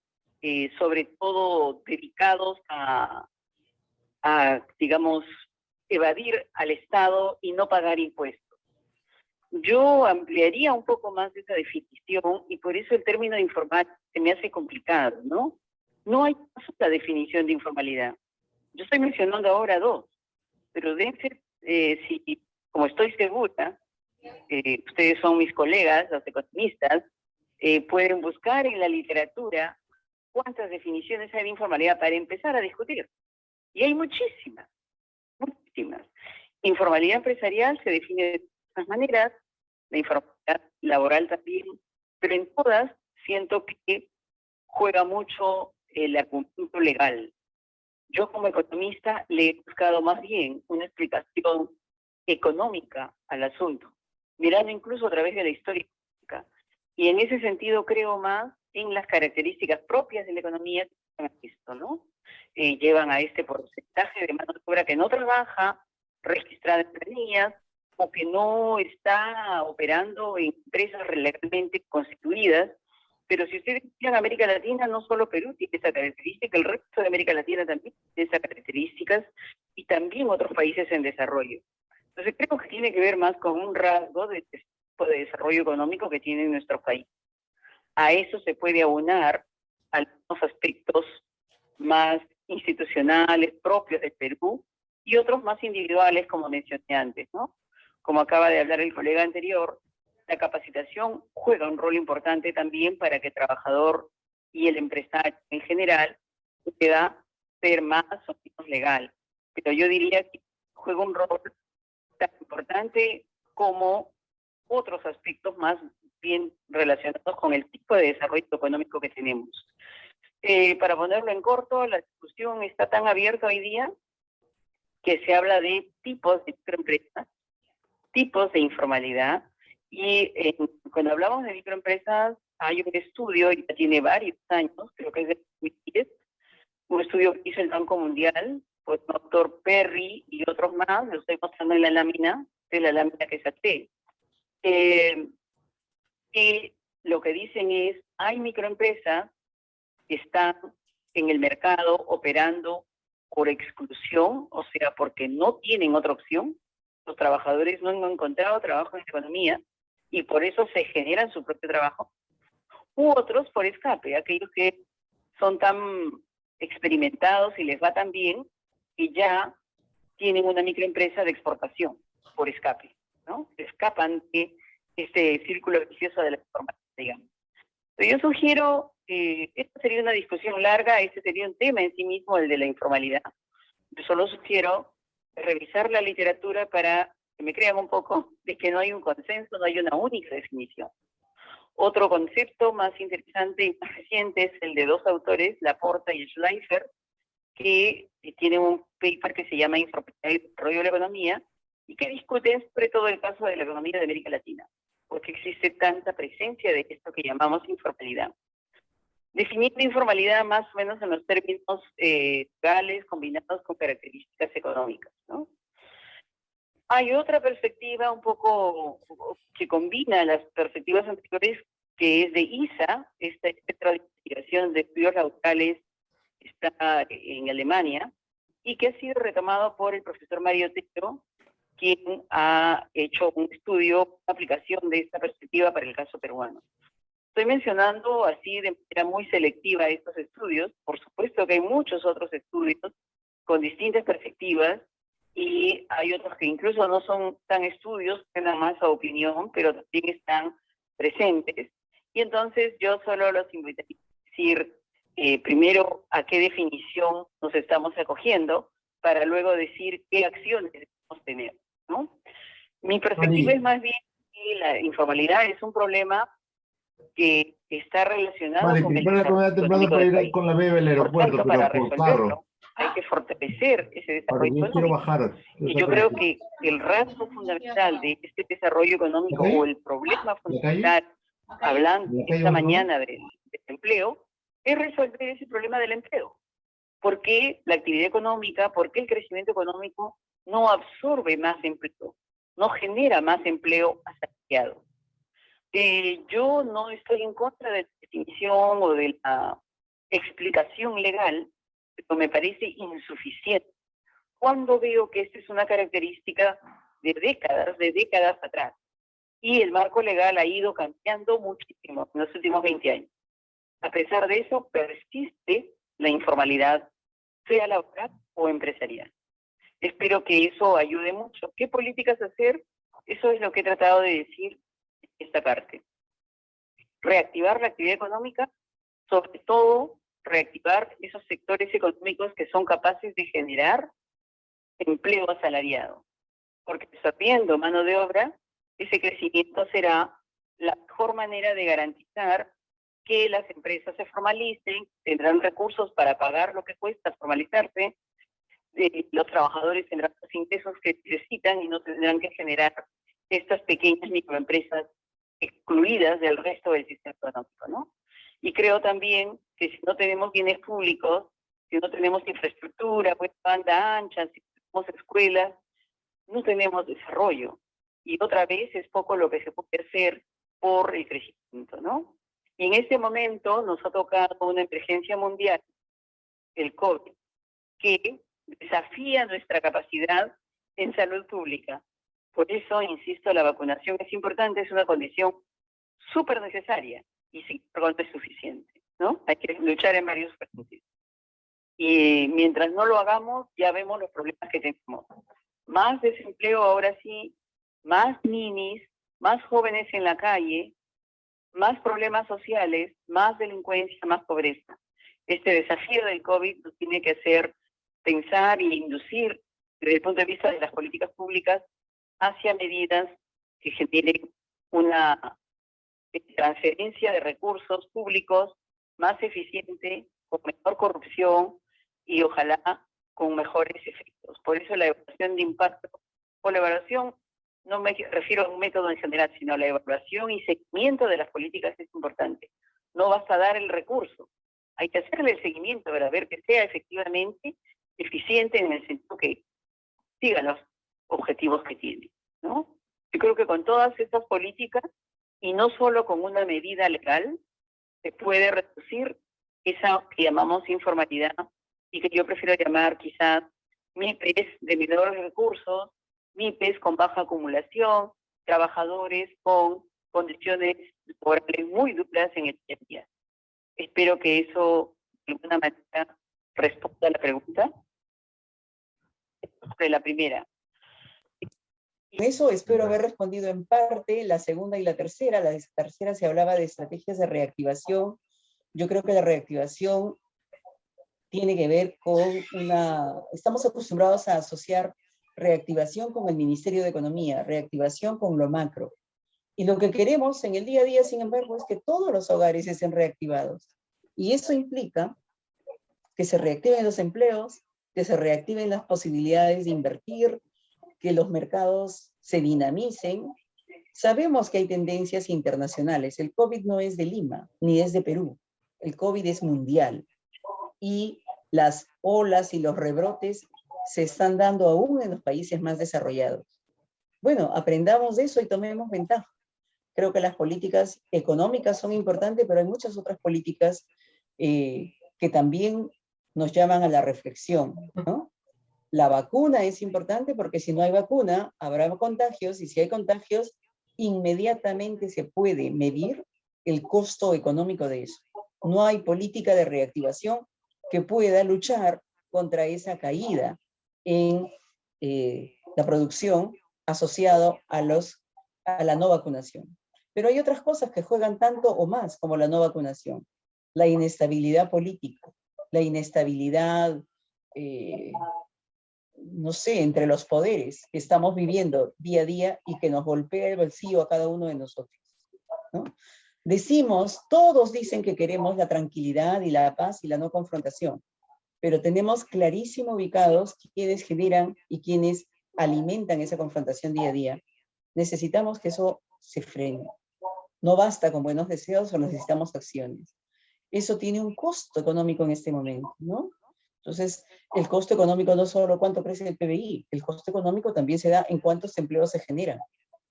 sobre todo dedicados a, digamos, evadir al Estado y no pagar impuestos. Yo ampliaría un poco más esa definición y por eso el término de informal se me hace complicado, ¿no? No hay una sola definición de informalidad. Yo estoy mencionando ahora dos, pero deben ser, como estoy segura, ustedes son mis colegas, los economistas, pueden buscar en la literatura cuántas definiciones hay de informalidad para empezar a discutir. Y hay muchísimas, muchísimas. Informalidad empresarial se define de muchas maneras, la informalidad laboral también, pero en todas siento que juega mucho el argumento legal. Yo como economista le he buscado más bien una explicación económica al asunto, mirando incluso a través de la historia económica. Y en ese sentido creo más en las características propias de la economía que han visto, ¿no? Llevan a este porcentaje de mano de obra que no trabaja, registrada en planillas, o que no está operando en empresas legalmente constituidas Pero si ustedes miran América Latina, no solo Perú tiene esa característica, el resto de América Latina también tiene esas características y también otros países en desarrollo. Entonces creo que tiene que ver más con un rasgo de tipo de desarrollo económico que tiene nuestro país. A eso se puede aunar algunos aspectos más institucionales propios del Perú y otros más individuales, como mencioné antes, ¿no? Como acaba de hablar el colega anterior, la capacitación juega un rol importante también para que el trabajador y el empresario en general pueda ser más o menos legal. Pero yo diría que juega un rol tan importante como otros aspectos más bien relacionados con el tipo de desarrollo económico que tenemos. Para ponerlo en corto, la discusión está tan abierta hoy día que se habla de tipos de microempresas, tipos de informalidad, y cuando hablamos de microempresas hay un estudio, y ya tiene varios años, creo que es de 2010, un estudio que hizo el Banco Mundial, pues el doctor Perry y otros más, lo estoy mostrando en la lámina, de la lámina que saqué. Que lo que dicen es, hay microempresas que están en el mercado operando por exclusión, o sea, porque no tienen otra opción. Los trabajadores no han encontrado trabajo en la economía y por eso se generan su propio trabajo. U otros por escape, aquellos que son tan experimentados y les va tan bien que ya tienen una microempresa de exportación por escape, ¿no? Escapan de este círculo vicioso de la informalidad, digamos. Pero yo sugiero, esta sería una discusión larga, este sería un tema en sí mismo, el de la informalidad. Yo solo sugiero revisar la literatura para que me crean un poco de que no hay un consenso, no hay una única definición. Otro concepto más interesante y más reciente es el de dos autores, Laporta y Schleifer, que tienen un paper que se llama Informalidad y Desarrollo de la Economía, y que discuten sobre todo el caso de la economía de América Latina, porque existe tanta presencia de esto que llamamos informalidad. Definir la informalidad más o menos en los términos legales combinados con características económicas, ¿no? Hay otra perspectiva un poco que combina las perspectivas anteriores, que es de ISA, esta Centro de Investigación de Estudios Laborales, está en Alemania, y que ha sido retomado por el profesor Mario Otero, quien ha hecho un estudio, una aplicación de esta perspectiva para el caso peruano. Estoy mencionando así de manera muy selectiva estos estudios, por supuesto que hay muchos otros estudios con distintas perspectivas, y hay otros que incluso no son tan estudios, tienen más a opinión, pero también están presentes. Y entonces yo solo los invitaría a decir primero a qué definición nos estamos acogiendo, para luego decir qué acciones debemos tener, ¿no? Mi perspectiva es más bien que la informalidad es un problema que está relacionado con el desarrollo económico del país. con la B del aeropuerto, Por tanto, para resolverlo, hay que fortalecer ese desarrollo económico. Y yo creo que el rasgo fundamental de este desarrollo económico, o el problema fundamental, hablando esta mañana del empleo, es resolver ese problema del empleo. ¿Por qué la actividad económica, por qué el crecimiento económico no absorbe más empleo, no genera más empleo asalariado? Yo no estoy en contra de la definición o de la explicación legal, pero me parece insuficiente cuando veo que esta es una característica de décadas atrás. Y el marco legal ha ido cambiando muchísimo en los últimos 20 años. A pesar de eso, persiste la informalidad, sea laboral o empresarial. Espero que eso ayude mucho. ¿Qué políticas hacer? Eso es lo que he tratado de decir en esta parte. Reactivar la actividad económica, sobre todo reactivar esos sectores económicos que son capaces de generar empleo asalariado. Porque absorbiendo mano de obra, ese crecimiento será la mejor manera de garantizar que las empresas se formalicen, tendrán recursos para pagar lo que cuesta formalizarse, los trabajadores tendrán los ingresos que necesitan y no tendrán que generar estas pequeñas microempresas excluidas del resto del sistema económico, ¿no? Y creo también que si no tenemos bienes públicos, si no tenemos infraestructura, pues banda ancha, si no tenemos escuelas, no tenemos desarrollo. Y otra vez es poco lo que se puede hacer por el crecimiento, ¿no? Y en este momento nos ha tocado una emergencia mundial, el COVID, que desafía nuestra capacidad en salud pública. Por eso, insisto, la vacunación es importante, es una condición súper necesaria y sin embargo no es suficiente, ¿no? Hay que luchar en varios frentes. Y mientras no lo hagamos, ya vemos los problemas que tenemos. Más desempleo ahora sí, más ninis, más jóvenes en la calle, más problemas sociales, más delincuencia, más pobreza. Este desafío del COVID nos tiene que hacer pensar y inducir desde el punto de vista de las políticas públicas hacia medidas que generen una transferencia de recursos públicos más eficiente, con menor corrupción y ojalá con mejores efectos. Por eso la evaluación de impacto, o la evaluación, no me refiero a un método en general, sino a la evaluación y seguimiento de las políticas es importante. No basta dar el recurso, hay que hacerle el seguimiento para ver que sea efectivamente eficiente en el sentido que siga los objetivos que tiene, ¿no? Yo creo que con todas estas políticas, y no solo con una medida legal, se puede reducir esa que llamamos informalidad y que yo prefiero llamar quizás MIPES de menores recursos, MIPES con baja acumulación, trabajadores con condiciones laborales muy duras en el día a día. Espero que eso de alguna manera responda a la pregunta. Sobre la primera. Con eso espero haber respondido en parte la segunda y la tercera. La tercera se hablaba de estrategias de reactivación. Yo creo que la reactivación tiene que ver con estamos acostumbrados a asociar reactivación con el Ministerio de Economía, reactivación con lo macro. Y lo que queremos en el día a día, sin embargo, es que todos los hogares estén reactivados. Y eso implica que se reactiven los empleos, que se reactiven las posibilidades de invertir, que los mercados se dinamicen. Sabemos que hay tendencias internacionales. El COVID no es de Lima, ni es de Perú. El COVID es mundial. Y las olas y los rebrotes se están dando aún en los países más desarrollados. Bueno, aprendamos de eso y tomemos ventaja. Creo que las políticas económicas son importantes, pero hay muchas otras políticas que también nos llaman a la reflexión, ¿no? La vacuna es importante porque si no hay vacuna, habrá contagios, y si hay contagios, inmediatamente se puede medir el costo económico de eso. No hay política de reactivación que pueda luchar contra esa caída en la producción asociado a la no vacunación. Pero hay otras cosas que juegan tanto o más como la no vacunación. La inestabilidad política, la inestabilidad, no sé, entre los poderes que estamos viviendo día a día y que nos golpea el bolsillo a cada uno de nosotros, ¿no? Todos dicen que queremos la tranquilidad y la paz y la no confrontación, pero tenemos clarísimo ubicados quienes generan y quienes alimentan esa confrontación día a día. Necesitamos que eso se frene. No basta con buenos deseos, o necesitamos acciones. Eso tiene un costo económico en este momento, ¿no? Entonces, el costo económico no solo cuánto crece el PBI, el costo económico también se da en cuántos empleos se generan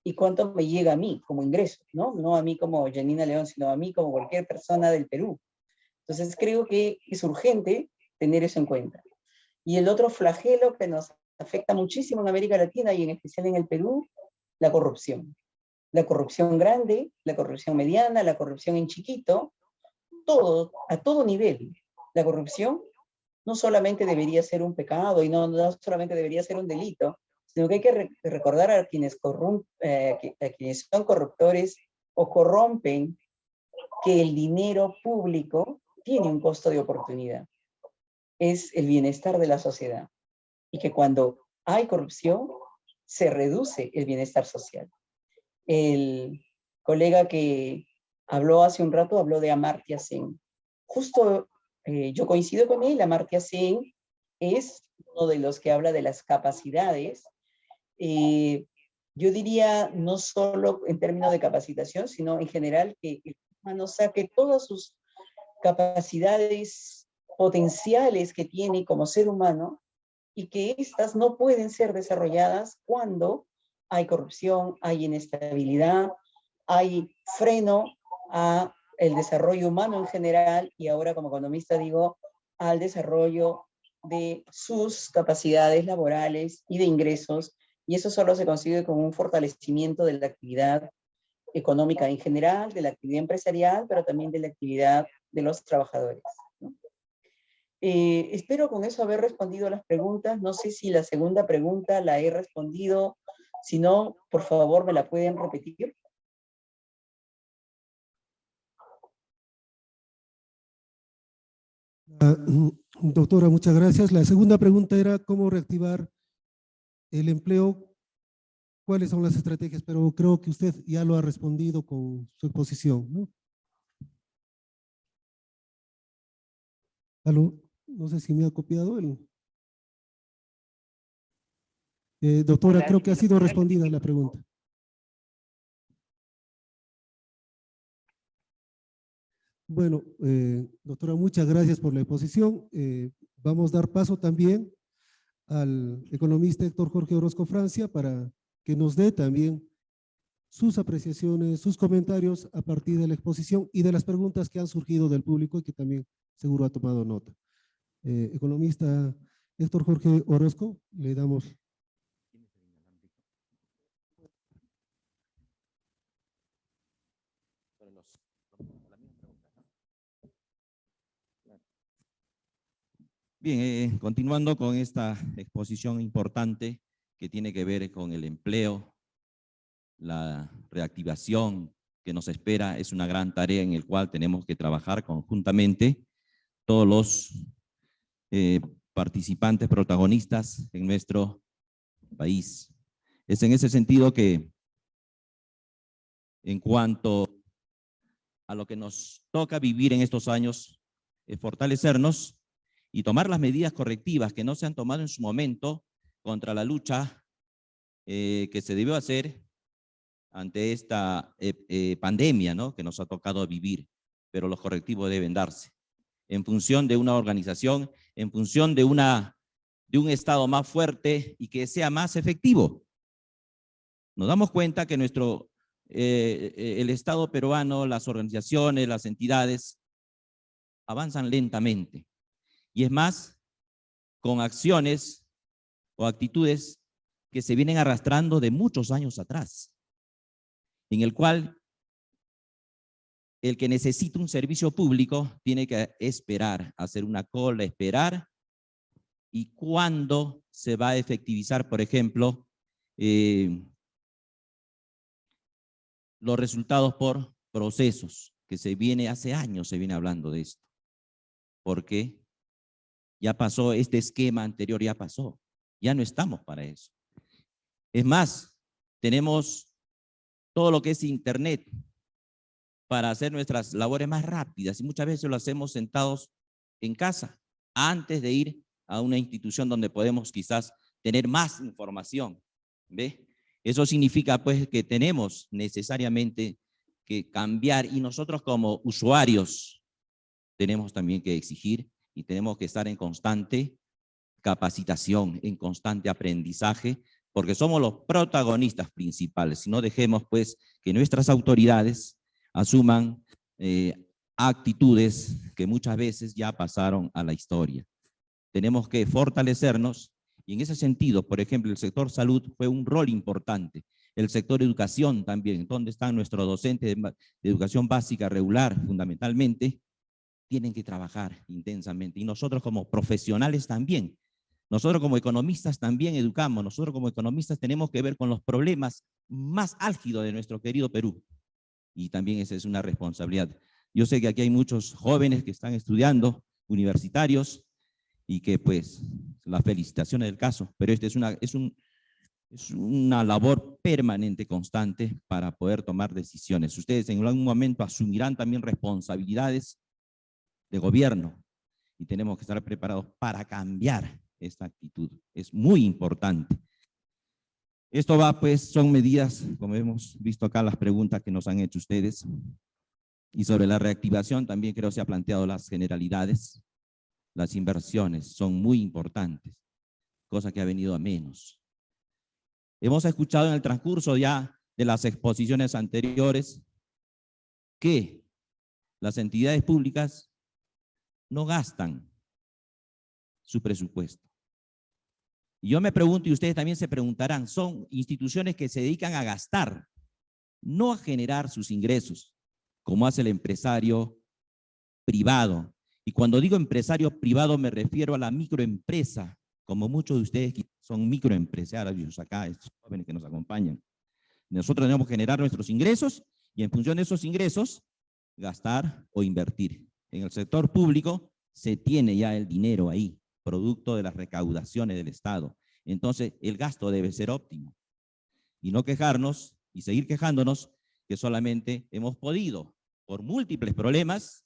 y cuánto me llega a mí como ingreso, ¿no? No a mí como Janina León, sino a mí como cualquier persona del Perú. Entonces, creo que es urgente tener eso en cuenta. Y el otro flagelo que nos afecta muchísimo en América Latina y en especial en el Perú, la corrupción. La corrupción grande, la corrupción mediana, la corrupción en chiquito, todo, a todo nivel. La corrupción no solamente debería ser un pecado y no solamente debería ser un delito, sino que hay que recordar a quienes son corruptores o corrompen que el dinero público tiene un costo de oportunidad. Es el bienestar de la sociedad. Y que cuando hay corrupción, se reduce el bienestar social. El colega que habló hace un rato habló de Amartya Sen. Justo yo coincido con él. Amartya Sen es uno de los que habla de las capacidades. Yo diría no solo en términos de capacitación, sino en general que el humano saque todas sus capacidades potenciales que tiene como ser humano y que estas no pueden ser desarrolladas cuando hay corrupción, hay inestabilidad, hay freno a el desarrollo humano en general, y ahora como economista digo, al desarrollo de sus capacidades laborales y de ingresos, y eso solo se consigue con un fortalecimiento de la actividad económica en general, de la actividad empresarial, pero también de la actividad de los trabajadores, ¿no? Espero con eso haber respondido a las preguntas. No sé si la segunda pregunta la he respondido. Si no, por favor, me la pueden repetir. Doctora, muchas gracias. La segunda pregunta era cómo reactivar el empleo. ¿Cuáles son las estrategias? Pero creo que usted ya lo ha respondido con su exposición, ¿no? ¿Aló? No sé si me ha copiado el... doctora, Hola, creo que ha si sido me puede respondida repetir, la por favor. pregunta. Bueno, doctora, muchas gracias por la exposición. Vamos a dar paso también al economista Héctor Jorge Orozco Francia para que nos dé también sus apreciaciones, sus comentarios a partir de la exposición y de las preguntas que han surgido del público y que también seguro ha tomado nota. Economista Héctor Jorge Orozco, le damos. Bien, continuando con esta exposición importante que tiene que ver con el empleo, la reactivación que nos espera es una gran tarea en la cual tenemos que trabajar conjuntamente todos los participantes, protagonistas en nuestro país. Es en ese sentido que, en cuanto a lo que nos toca vivir en estos años, es fortalecernos y tomar las medidas correctivas que no se han tomado en su momento contra la lucha que se debió hacer ante esta pandemia, ¿no?, que nos ha tocado vivir, pero los correctivos deben darse en función de una organización, en función de un Estado más fuerte y que sea más efectivo. Nos damos cuenta que el Estado peruano, las organizaciones, las entidades avanzan lentamente. Y es más, con acciones o actitudes que se vienen arrastrando de muchos años atrás, en el cual el que necesita un servicio público tiene que esperar, hacer una cola, esperar, y cuándo se va a efectivizar, por ejemplo, los resultados por procesos, que hace años se viene hablando de esto, porque ya pasó, este esquema anterior ya pasó, ya no estamos para eso. Es más, tenemos todo lo que es internet para hacer nuestras labores más rápidas y muchas veces lo hacemos sentados en casa antes de ir a una institución donde podemos quizás tener más información, ¿ve? Eso significa pues que tenemos necesariamente que cambiar y nosotros como usuarios tenemos también que exigir y tenemos que estar en constante capacitación, en constante aprendizaje, porque somos los protagonistas principales. Si no, dejemos pues que nuestras autoridades asuman actitudes que muchas veces ya pasaron a la historia. Tenemos que fortalecernos y en ese sentido, por ejemplo, el sector salud fue un rol importante. El sector educación también, donde están nuestros docentes de educación básica regular, fundamentalmente, tienen que trabajar intensamente. Y nosotros como profesionales también. Nosotros como economistas también educamos. Nosotros como economistas tenemos que ver con los problemas más álgidos de nuestro querido Perú. Y también esa es una responsabilidad. Yo sé que aquí hay muchos jóvenes que están estudiando, universitarios, y que pues las felicitaciones del caso, pero este es una labor permanente, constante, para poder tomar decisiones. Ustedes en algún momento asumirán también responsabilidades de gobierno y tenemos que estar preparados para cambiar esta actitud. Es muy importante. Esto va, pues, son medidas, como hemos visto acá, las preguntas que nos han hecho ustedes. Y sobre la reactivación también creo que se ha planteado las generalidades. Las inversiones son muy importantes, cosa que ha venido a menos. Hemos escuchado en el transcurso ya de las exposiciones anteriores que las entidades públicas no gastan su presupuesto. Y yo me pregunto, y ustedes también se preguntarán, son instituciones que se dedican a gastar, no a generar sus ingresos, como hace el empresario privado. Y cuando digo empresario privado me refiero a la microempresa, como muchos de ustedes son microempresarios acá, estos jóvenes que nos acompañan. Nosotros tenemos que generar nuestros ingresos y en función de esos ingresos, gastar o invertir. En el sector público se tiene ya el dinero ahí, producto de las recaudaciones del Estado. Entonces, el gasto debe ser óptimo. Y no quejarnos y seguir quejándonos que solamente hemos podido, por múltiples problemas,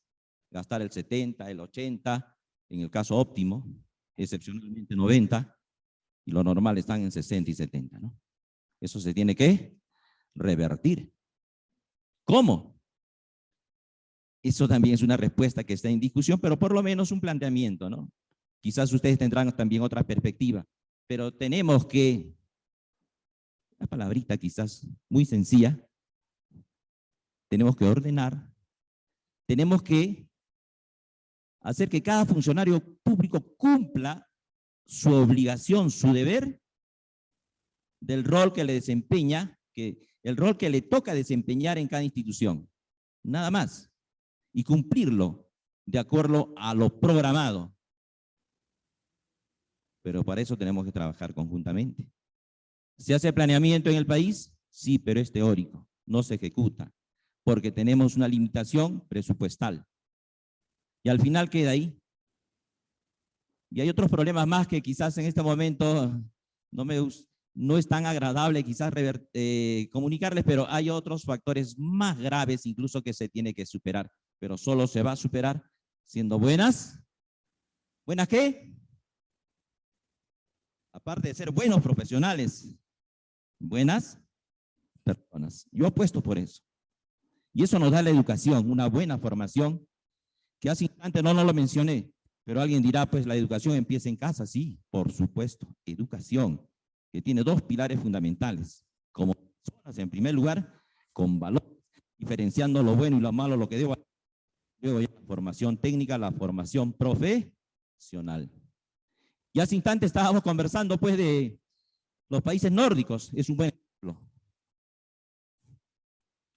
gastar el 70, el 80, en el caso óptimo, excepcionalmente 90, y lo normal están en 60 y 70, ¿no? Eso se tiene que revertir. ¿Cómo? Eso también es una respuesta que está en discusión, pero por lo menos un planteamiento, ¿no? Quizás ustedes tendrán también otra perspectiva, pero tenemos que, una palabrita quizás muy sencilla, tenemos que ordenar, tenemos que hacer que cada funcionario público cumpla su obligación, su deber del rol que le desempeña, el rol que le toca desempeñar en cada institución. Nada más. Y cumplirlo de acuerdo a lo programado. Pero para eso tenemos que trabajar conjuntamente. ¿Se hace planeamiento en el país? Sí, pero es teórico, no se ejecuta, porque tenemos una limitación presupuestal. Y al final queda ahí. Y hay otros problemas más que quizás en este momento no es tan agradable quizás comunicarles, pero hay otros factores más graves incluso que se tiene que superar, pero solo se va a superar siendo buenas. ¿Buenas qué? Aparte de ser buenos profesionales, buenas personas. Yo apuesto por eso. Y eso nos da la educación, una buena formación, que hace instante no lo mencioné, pero alguien dirá, pues la educación empieza en casa. Sí, por supuesto, educación, que tiene dos pilares fundamentales. Como personas, en primer lugar, con valor, diferenciando lo bueno y lo malo, lo que debo. Luego ya la formación técnica, la formación profesional. Y hace instante estábamos conversando, pues, de los países nórdicos. Es un buen ejemplo.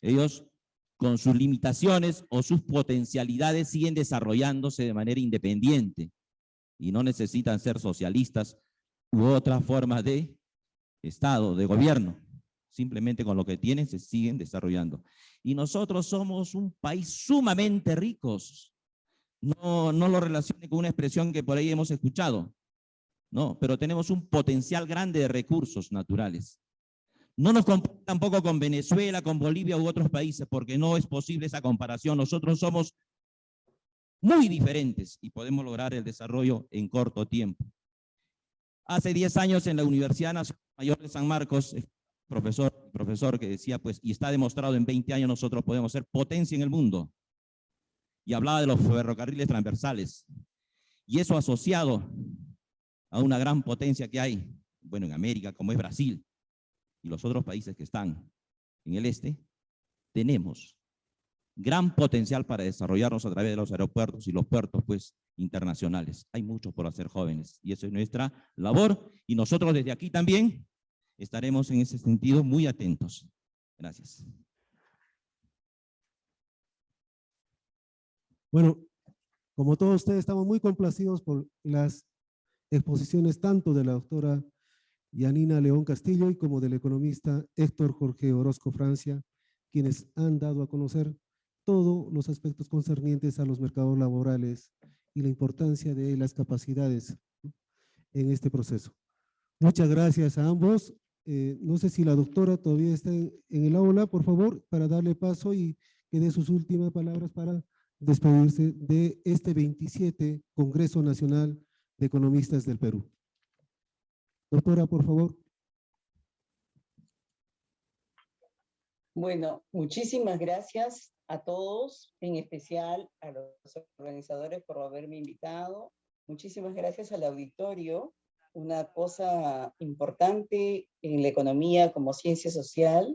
Ellos, con sus limitaciones o sus potencialidades, siguen desarrollándose de manera independiente y no necesitan ser socialistas u otras formas de Estado, de gobierno. Simplemente con lo que tienen se siguen desarrollando. Y nosotros somos un país sumamente ricos. No lo relacione con una expresión que por ahí hemos escuchado. No, pero tenemos un potencial grande de recursos naturales. No nos comparamos tampoco con Venezuela, con Bolivia u otros países, porque no es posible esa comparación. Nosotros somos muy diferentes y podemos lograr el desarrollo en corto tiempo. Hace 10 años en la Universidad Nacional Mayor de San Marcos, profesor que decía, pues, y está demostrado en 20 años nosotros podemos ser potencia en el mundo. Y hablaba de los ferrocarriles transversales. Y eso asociado a una gran potencia que hay, bueno, en América, como es Brasil, y los otros países que están en el este, tenemos gran potencial para desarrollarnos a través de los aeropuertos y los puertos, pues, internacionales. Hay mucho por hacer, jóvenes, y eso es nuestra labor, y nosotros desde aquí también estaremos en ese sentido muy atentos. Gracias. Bueno, como todos ustedes estamos muy complacidos por las exposiciones tanto de la doctora Yanina León Castillo y como del economista Héctor Jorge Orozco Francia, quienes han dado a conocer todos los aspectos concernientes a los mercados laborales y la importancia de las capacidades en este proceso. Muchas gracias a ambos. No sé si la doctora todavía está en el aula, por favor, para darle paso y que dé sus últimas palabras para despedirse de este 27 Congreso Nacional de Economistas del Perú. Doctora, por favor. Bueno, muchísimas gracias a todos, en especial a los organizadores por haberme invitado. Muchísimas gracias al auditorio. Una cosa importante en la economía como ciencia social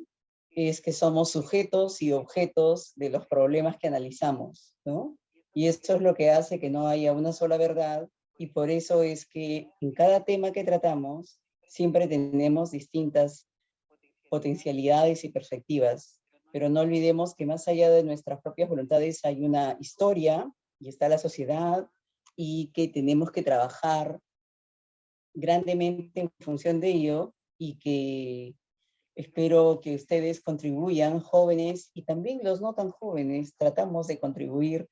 es que somos sujetos y objetos de los problemas que analizamos, ¿no? Y esto es lo que hace que no haya una sola verdad, y por eso es que en cada tema que tratamos siempre tenemos distintas potencialidades y perspectivas, pero no olvidemos que más allá de nuestras propias voluntades hay una historia y está la sociedad, y que tenemos que trabajar grandemente en función de ello, y que espero que ustedes contribuyan, jóvenes y también los no tan jóvenes, tratamos de contribuir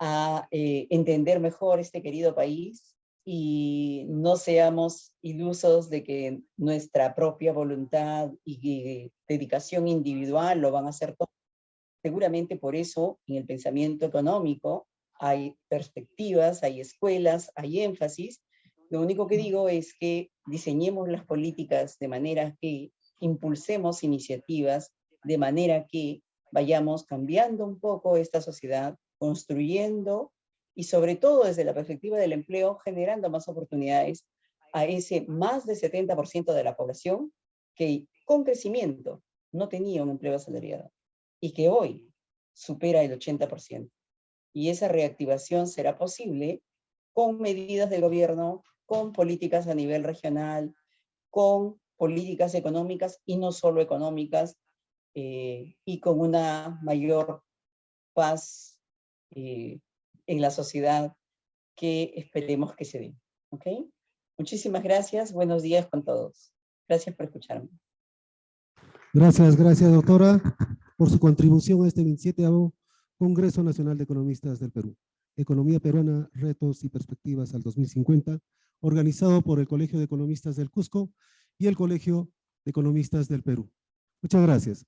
a entender mejor este querido país, y no seamos ilusos de que nuestra propia voluntad y dedicación individual lo van a hacer todo. Seguramente por eso en el pensamiento económico hay perspectivas, hay escuelas, hay énfasis. Lo único que digo es que diseñemos las políticas de manera que impulsemos iniciativas, de manera que vayamos cambiando un poco esta sociedad, construyendo y sobre todo desde la perspectiva del empleo, generando más oportunidades a ese más del 70% de la población que con crecimiento no tenía un empleo asalariado y que hoy supera el 80%. Y esa reactivación será posible con medidas del gobierno, con políticas a nivel regional, con políticas económicas y no solo económicas, y con una mayor paz en la sociedad que esperemos que se dé. ¿Ok? Muchísimas gracias. Buenos días con todos. Gracias por escucharme. Gracias, doctora, por su contribución a este 27º Congreso Nacional de Economistas del Perú. Economía Peruana, Retos y Perspectivas al 2050, organizado por el Colegio de Economistas del Cusco y el Colegio de Economistas del Perú. Muchas gracias.